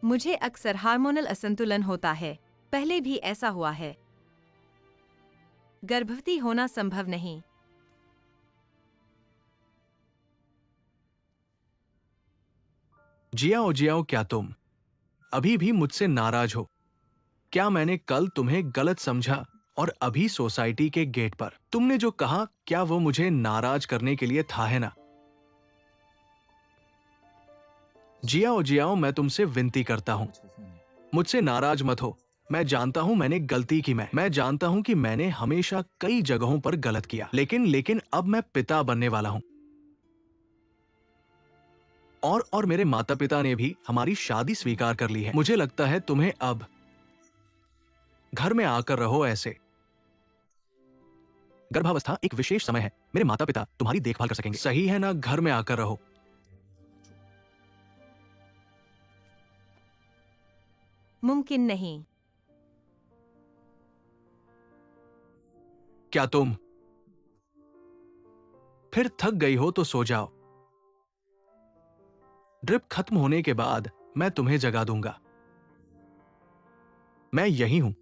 [SPEAKER 4] मुझे अक्सर हार्मोनल असंतुलन होता है। पहले भी ऐसा हुआ है। गर्भवती होना संभव नहीं।
[SPEAKER 1] जियाओ जियाओ, क्या तुम अभी भी मुझसे नाराज हो? क्या मैंने कल तुम्हें गलत समझा? और अभी सोसाइटी के गेट पर तुमने जो कहा, क्या वो मुझे नाराज करने के लिए था, है ना? जियाओ जियाओ, मैं तुमसे विनती करता हूं, मुझसे नाराज मत हो। मैं जानता हूं मैंने गलती की। मैं जानता हूं कि मैंने हमेशा कई जगहों पर गलत किया, लेकिन अब मैं पिता बनने वाला हूं। और मेरे माता पिता ने भी हमारी शादी स्वीकार कर ली है। मुझे लगता है तुम्हें अब घर में आकर रहो ऐसे। गर्भावस्था एक विशेष समय है। मेरे माता पिता तुम्हारी देखभाल कर सकेंगे, सही है ना? घर में आकर रहो।
[SPEAKER 4] मुमकिन नहीं।
[SPEAKER 1] क्या तुम फिर थक गई हो तो सो जाओ। ड्रिप खत्म होने के बाद मैं तुम्हें जगा दूंगा। मैं यही हूं।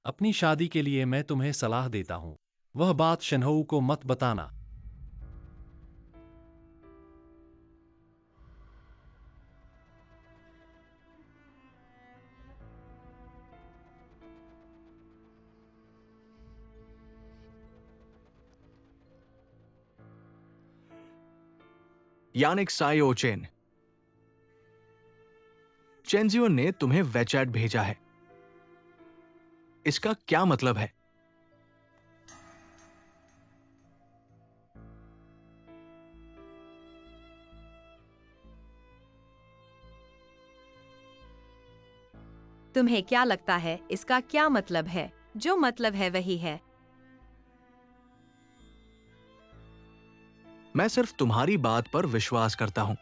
[SPEAKER 2] अपनी शादी के लिए मैं तुम्हें सलाह देता हूँ, वह बात शनहू को मत बताना।
[SPEAKER 1] यानिक सायो चेन, चेंजियो ने तुम्हें वेचैट भेजा है। इसका क्या मतलब है?
[SPEAKER 4] तुम्हें क्या लगता है इसका क्या मतलब है? जो मतलब है वही है।
[SPEAKER 1] मैं सिर्फ तुम्हारी बात पर विश्वास करता हूं।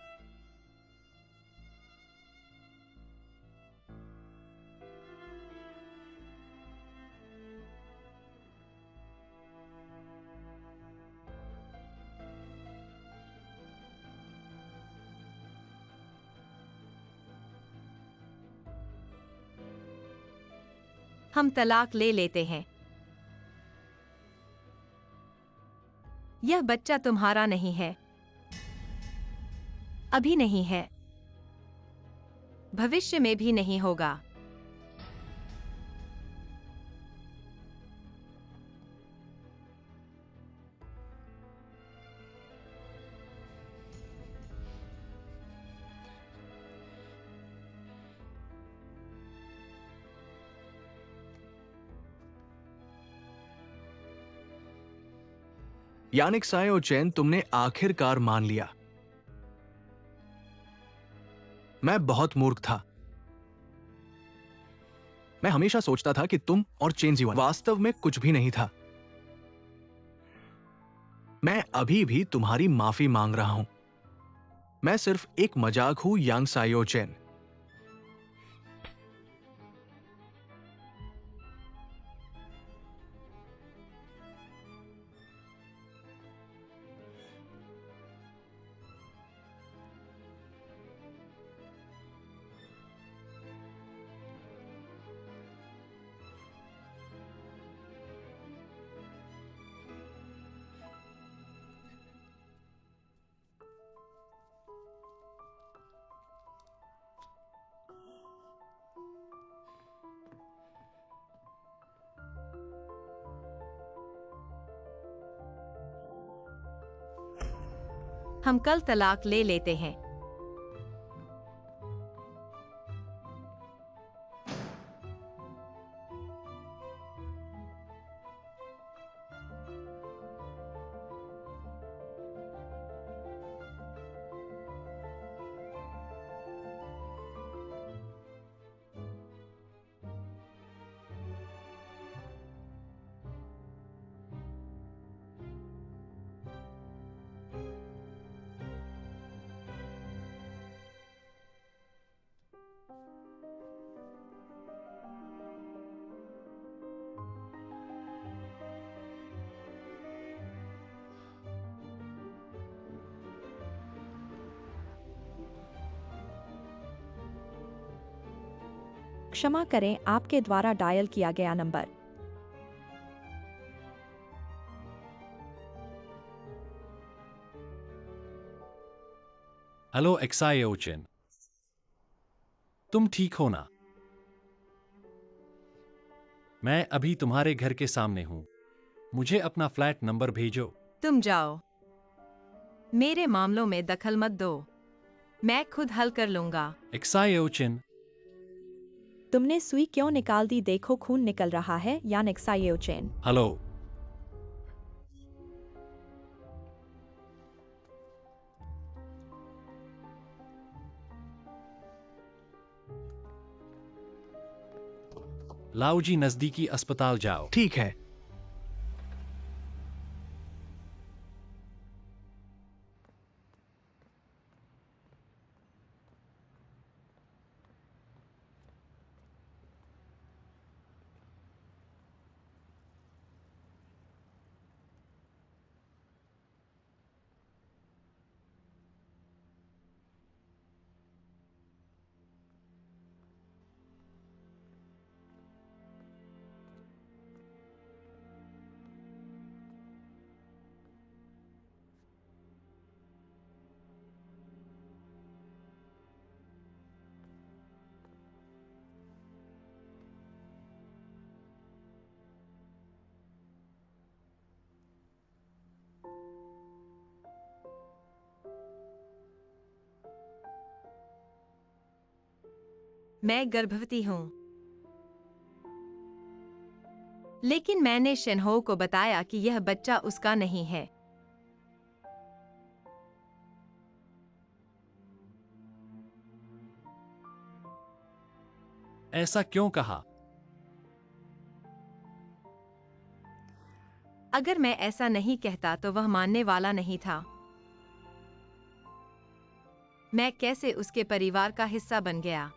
[SPEAKER 4] हम तलाक ले लेते हैं। यह बच्चा तुम्हारा नहीं है। अभी नहीं है। भविष्य में भी नहीं होगा।
[SPEAKER 1] यानिक सायो चेन, तुमने आखिरकार मान लिया। मैं बहुत मूर्ख था। मैं हमेशा सोचता था कि तुम और चेंजियो वास्तव में कुछ भी नहीं था। मैं अभी भी तुम्हारी माफी मांग रहा हूं। मैं सिर्फ एक मजाक हूं, यांग सायो चेन।
[SPEAKER 4] हम कल तलाक ले लेते हैं।
[SPEAKER 3] क्षमा करें, आपके द्वारा डायल किया गया नंबर
[SPEAKER 2] हेलो एक्साई ओचन, तुम ठीक हो ना? मैं अभी तुम्हारे घर के सामने हूँ। मुझे अपना फ्लैट नंबर भेजो।
[SPEAKER 4] तुम जाओ, मेरे मामलों में दखल मत दो, मैं खुद हल कर लूंगा।
[SPEAKER 2] एक्साई ओचन,
[SPEAKER 3] तुमने सुई क्यों निकाल दी? देखो खून निकल रहा है। यानिक सायोचेन।
[SPEAKER 2] हेलो। लाओजी, नजदीकी अस्पताल जाओ।
[SPEAKER 1] ठीक है।
[SPEAKER 4] मैं गर्भवती हूँ, लेकिन मैंने शेनहो को बताया कि यह बच्चा उसका नहीं है।
[SPEAKER 2] ऐसा क्यों कहा?
[SPEAKER 4] अगर मैं ऐसा नहीं कहता तो वह मानने वाला नहीं था। मैं कैसे उसके परिवार का हिस्सा बन गया?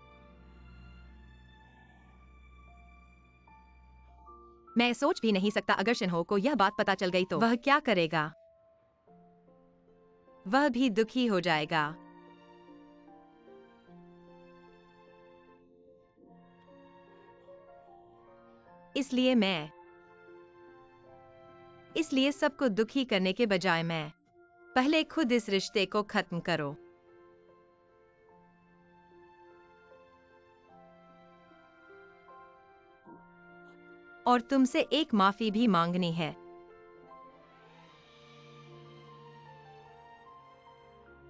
[SPEAKER 4] मैं सोच भी नहीं सकता, अगर शिन्हो को यह बात पता चल गई तो वह क्या करेगा? वह भी दुखी हो जाएगा। इसलिए सबको दुखी करने के बजाय मैं पहले खुद इस रिश्ते को खत्म करो। और तुमसे एक माफी भी मांगनी है।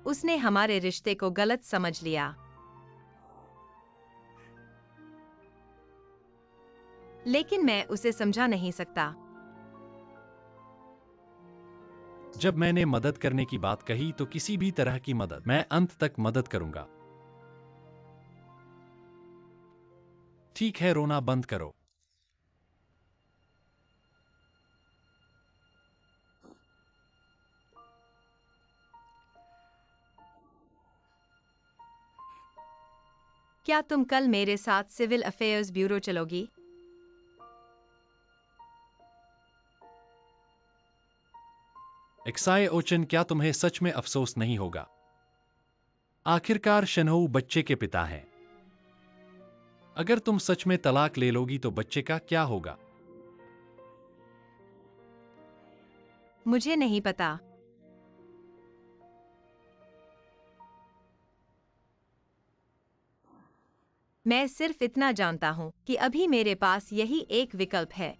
[SPEAKER 4] उसने हमारे रिश्ते को गलत समझ लिया, लेकिन मैं उसे समझा नहीं सकता।
[SPEAKER 2] जब मैंने मदद करने की बात कही तो किसी भी तरह की मदद, मैं अंत तक मदद करूंगा। ठीक है, रोना बंद करो।
[SPEAKER 4] क्या तुम कल मेरे साथ सिविल अफेयर्स ब्यूरो चलोगी?
[SPEAKER 2] एक्साई ओचन, क्या तुम्हें सच में अफसोस नहीं होगा? आखिरकार शनहू बच्चे के पिता हैं। अगर तुम सच में तलाक ले लोगी तो बच्चे का क्या होगा?
[SPEAKER 4] मुझे नहीं पता। मैं सिर्फ इतना जानता हूं कि अभी मेरे पास यही एक विकल्प है।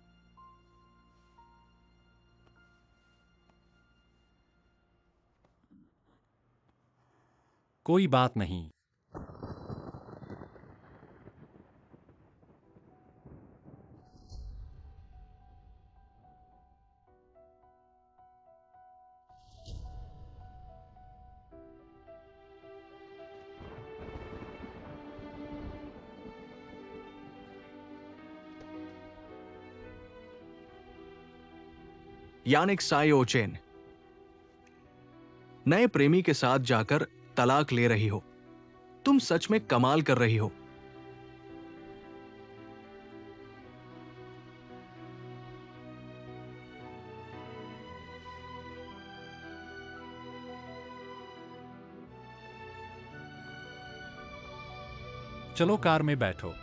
[SPEAKER 2] कोई बात नहीं।
[SPEAKER 1] यानिक सायोचेन, नए प्रेमी के साथ जाकर तलाक ले रही हो। तुम सच में कमाल कर रही हो।
[SPEAKER 2] चलो कार में बैठो।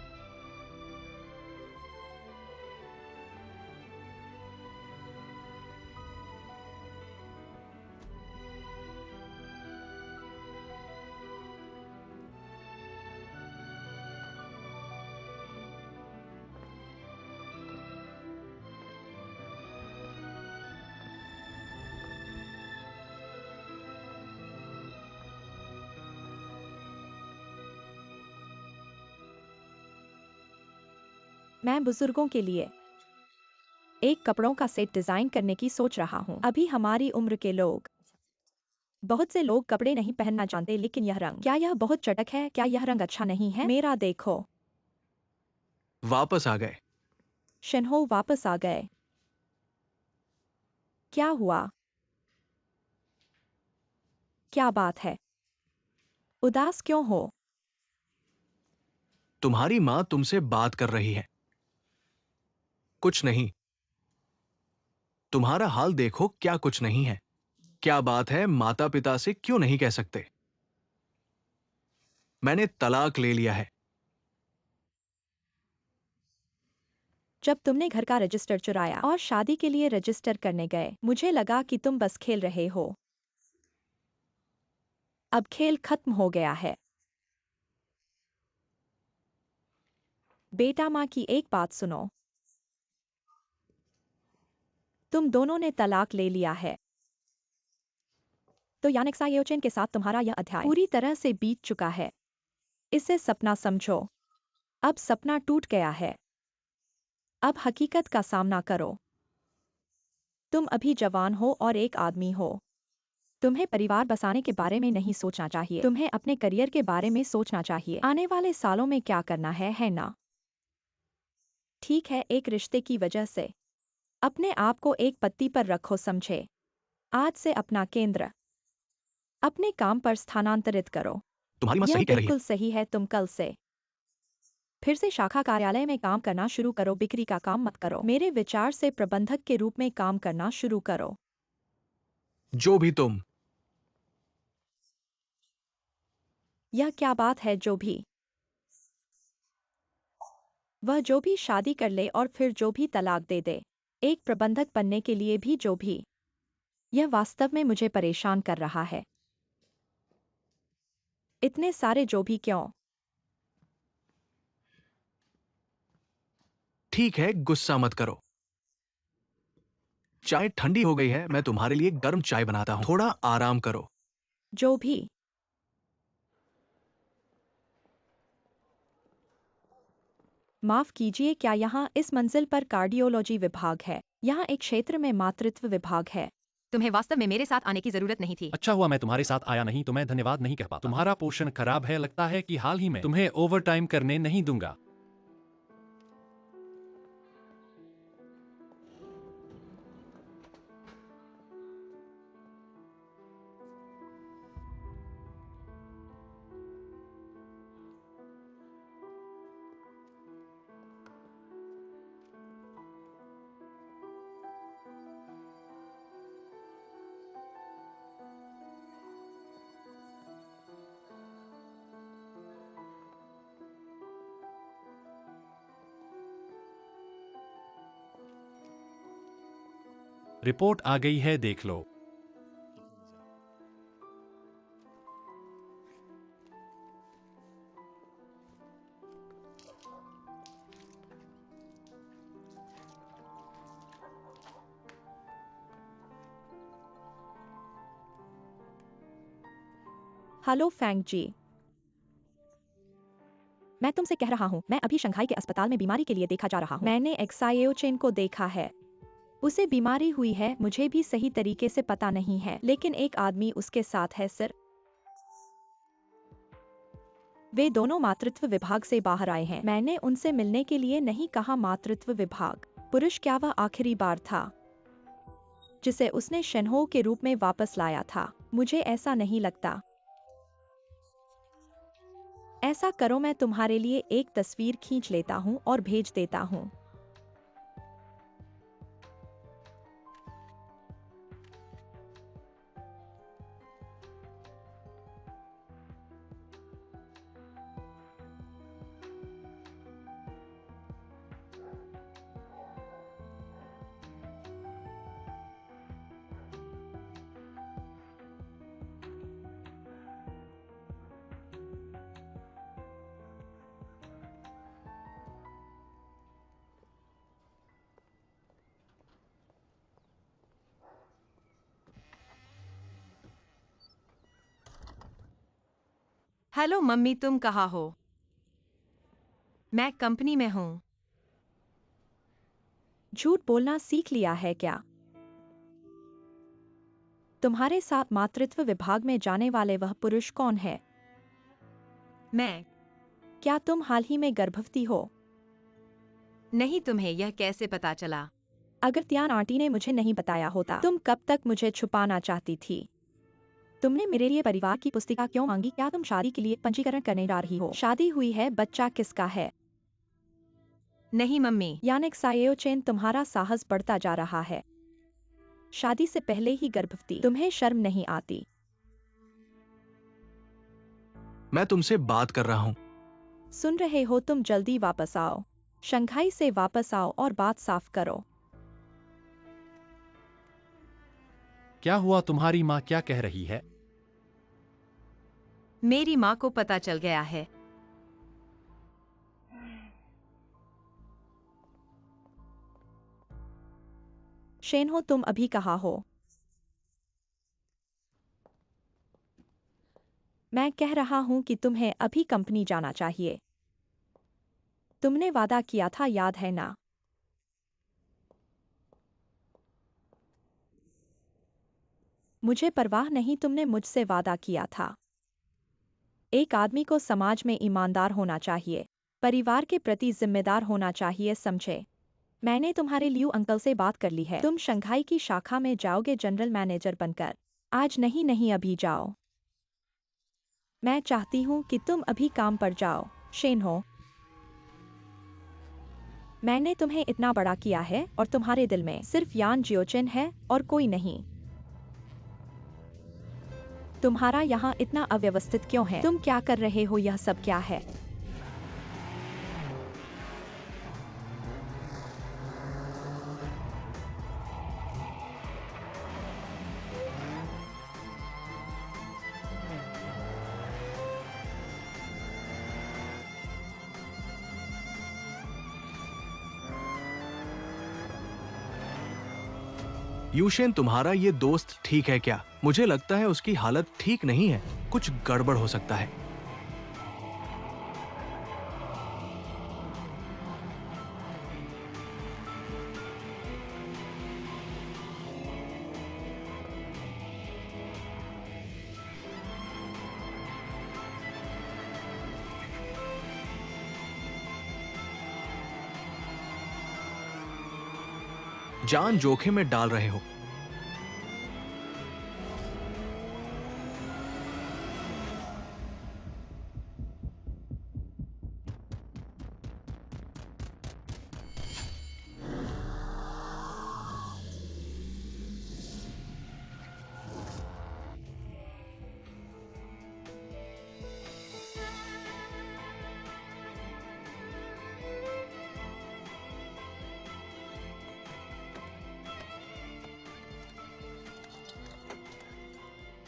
[SPEAKER 3] मैं बुजुर्गों के लिए एक कपड़ों का सेट डिजाइन करने की सोच रहा हूँ। अभी हमारी उम्र के लोग, बहुत से लोग कपड़े नहीं पहनना जानते, लेकिन यह रंग, क्या यह बहुत चटक है? क्या यह रंग अच्छा नहीं है? मेरा देखो।
[SPEAKER 1] वापस आ गए।
[SPEAKER 3] शिन्हो वापस आ गए। क्या हुआ? क्या बात है? उदास क्यों हो?
[SPEAKER 1] तुम्हारी माँ तुमसे बात कर रही है। कुछ नहीं। तुम्हारा हाल देखो, क्या कुछ नहीं है? क्या बात है, माता पिता से क्यों नहीं कह सकते? मैंने तलाक ले लिया है।
[SPEAKER 3] जब तुमने घर का रजिस्टर चुराया और शादी के लिए रजिस्टर करने गए, मुझे लगा कि तुम बस खेल रहे हो। अब खेल खत्म हो गया है। बेटा, माँ की एक बात सुनो। तुम दोनों ने तलाक ले लिया है। तो यानिक सायोचेन के साथ तुम्हारा यह अध्याय पूरी तरह से बीत चुका है। इसे सपना समझो। अब सपना टूट गया है। अब हकीकत का सामना करो। तुम अभी जवान हो और एक आदमी हो। तुम्हें परिवार बसाने के बारे में नहीं सोचना चाहिए। तुम्हें अपने करियर के बारे में सोचना चाहिए। आने वाले सालों में क्या करना है ना? ठीक है, एक रिश्ते की वजह से अपने आप को एक पत्ती पर रखो, समझे? आज से अपना केंद्र अपने काम पर स्थानांतरित करो।
[SPEAKER 1] तुम्हारी माँ
[SPEAKER 3] यह
[SPEAKER 1] सही कह रही है।
[SPEAKER 3] बिल्कुल सही है। तुम कल से फिर से शाखा कार्यालय में काम करना शुरू करो। बिक्री का काम मत करो। मेरे विचार से प्रबंधक के रूप में काम करना शुरू करो।
[SPEAKER 1] जो भी तुम।
[SPEAKER 3] यह क्या बात है? जो भी वह, जो भी शादी कर ले और फिर जो भी तलाक दे दे, एक प्रबंधक बनने के लिए भी जो भी, यह वास्तव में मुझे परेशान कर रहा है। इतने सारे जो भी क्यों?
[SPEAKER 1] ठीक है, गुस्सा मत करो। चाय ठंडी हो गई है, मैं तुम्हारे लिए गर्म चाय बनाता हूं। थोड़ा आराम करो।
[SPEAKER 3] जो भी। माफ कीजिए, क्या यहाँ इस मंजिल पर कार्डियोलॉजी विभाग है? यहाँ एक क्षेत्र में मातृत्व विभाग है।
[SPEAKER 4] तुम्हें वास्तव में मेरे साथ आने की जरूरत नहीं थी।
[SPEAKER 2] अच्छा हुआ मैं तुम्हारे साथ आया, नहीं तो मैं धन्यवाद नहीं कह पाता। तुम्हारा पोषण खराब है, लगता है कि हाल ही में तुम्हें ओवर टाइम करने नहीं दूंगा। रिपोर्ट आ गई है, देख लो।
[SPEAKER 3] हेलो फैंग जी। मैं तुमसे कह रहा हूँ, मैं अभी शंघाई के अस्पताल में बीमारी के लिए देखा जा रहा हूँ। मैंने एक्सायोचेन को देखा है। उसे बीमारी हुई है, मुझे भी सही तरीके से पता नहीं है, लेकिन एक आदमी उसके साथ है सर। वे दोनों मातृत्व विभाग से बाहर आए हैं। मैंने उनसे मिलने के लिए नहीं कहा। मातृत्व विभाग पुरुष, क्या वह आखिरी बार था जिसे उसने शिन्हो के रूप में वापस लाया था? मुझे ऐसा नहीं लगता। ऐसा करो, मैं तुम्हारे लिए एक तस्वीर खींच लेता हूँ और भेज देता हूँ।
[SPEAKER 4] हेलो मम्मी, तुम कहाँ हो? मैं कंपनी में हूँ।
[SPEAKER 3] झूठ बोलना सीख लिया है क्या? तुम्हारे साथ मातृत्व विभाग में जाने वाले वह पुरुष कौन है?
[SPEAKER 4] मैं
[SPEAKER 3] क्या तुम हाल ही में गर्भवती हो?
[SPEAKER 4] नहीं, तुम्हें यह कैसे पता चला?
[SPEAKER 3] अगर त्यान आंटी ने मुझे नहीं बताया होता, तुम कब तक मुझे छुपाना चाहती थी? तुमने मेरे लिए परिवार की पुस्तिका क्यों मांगी? क्या तुम शादी के लिए पंजीकरण करने जा रही हो? शादी हुई है, बच्चा किसका है?
[SPEAKER 4] नहीं मम्मी।
[SPEAKER 3] यानिक सायोचेन, तुम्हारा साहस बढ़ता जा रहा है। शादी से पहले ही गर्भवती, तुम्हें शर्म नहीं आती?
[SPEAKER 1] मैं तुमसे बात कर रहा हूं।
[SPEAKER 3] सुन रहे हो? तुम जल्दी वापस आओ, शंघाई से वापस आओ और बात साफ करो।
[SPEAKER 2] क्या हुआ? तुम्हारी माँ क्या कह रही है?
[SPEAKER 4] मेरी माँ को पता चल गया है।
[SPEAKER 3] शेनहो, तुम अभी कहाँ हो? मैं कह रहा हूँ कि तुम्हें अभी कंपनी जाना चाहिए। तुमने वादा किया था, याद है ना? मुझे परवाह नहीं, तुमने मुझसे वादा किया था। एक आदमी को समाज में ईमानदार होना चाहिए, परिवार के प्रति जिम्मेदार होना चाहिए, समझे? मैंने तुम्हारे लियू अंकल से बात कर ली है। तुम शंघाई की शाखा में जाओगे जनरल मैनेजर बनकर। आज नहीं, नहीं, अभी जाओ। मैं चाहती हूँ कि तुम अभी काम पर जाओ, शेनहो। मैंने तुम्हें इतना बड़ा किया है और तुम्हारे दिल में सिर्फ यान जियोचेन है और कोई नहीं। तुम्हारा यहाँ इतना अव्यवस्थित क्यों है? तुम क्या कर रहे हो? यह सब क्या है?
[SPEAKER 1] यूशेन, तुम्हारा ये दोस्त ठीक है क्या? मुझे लगता है उसकी हालत ठीक नहीं है, कुछ गड़बड़ हो सकता है। जान जोखिम में डाल रहे हो।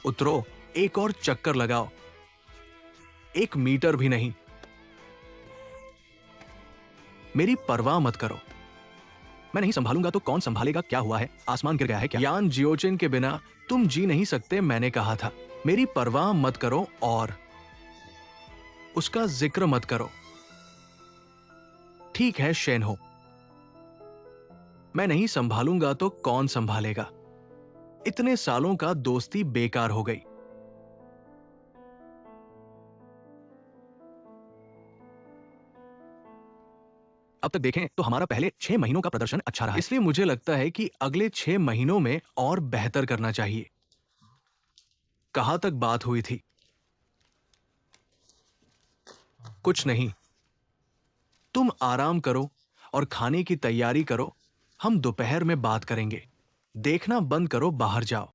[SPEAKER 1] उतरो, एक और चक्कर लगाओ। 1 मीटर भी नहीं। मेरी परवाह मत करो। मैं नहीं संभालूंगा तो कौन संभालेगा? क्या हुआ है? आसमान गिर गया है क्या? यान जियोचेन के बिना तुम जी नहीं सकते, मैंने कहा था। मेरी परवाह मत करो और उसका जिक्र मत करो। ठीक है शेनहो, मैं नहीं संभालूंगा तो कौन संभालेगा? इतने सालों का दोस्ती बेकार हो गई। अब तक देखें तो हमारा पहले 6 महीनों का प्रदर्शन अच्छा रहा, इसलिए मुझे लगता है कि अगले 6 महीनों में और बेहतर करना चाहिए। कहां तक बात हुई थी? कुछ नहीं। तुम आराम करो और खाने की तैयारी करो। हम दोपहर में बात करेंगे। देखना बंद करो, बाहर जाओ।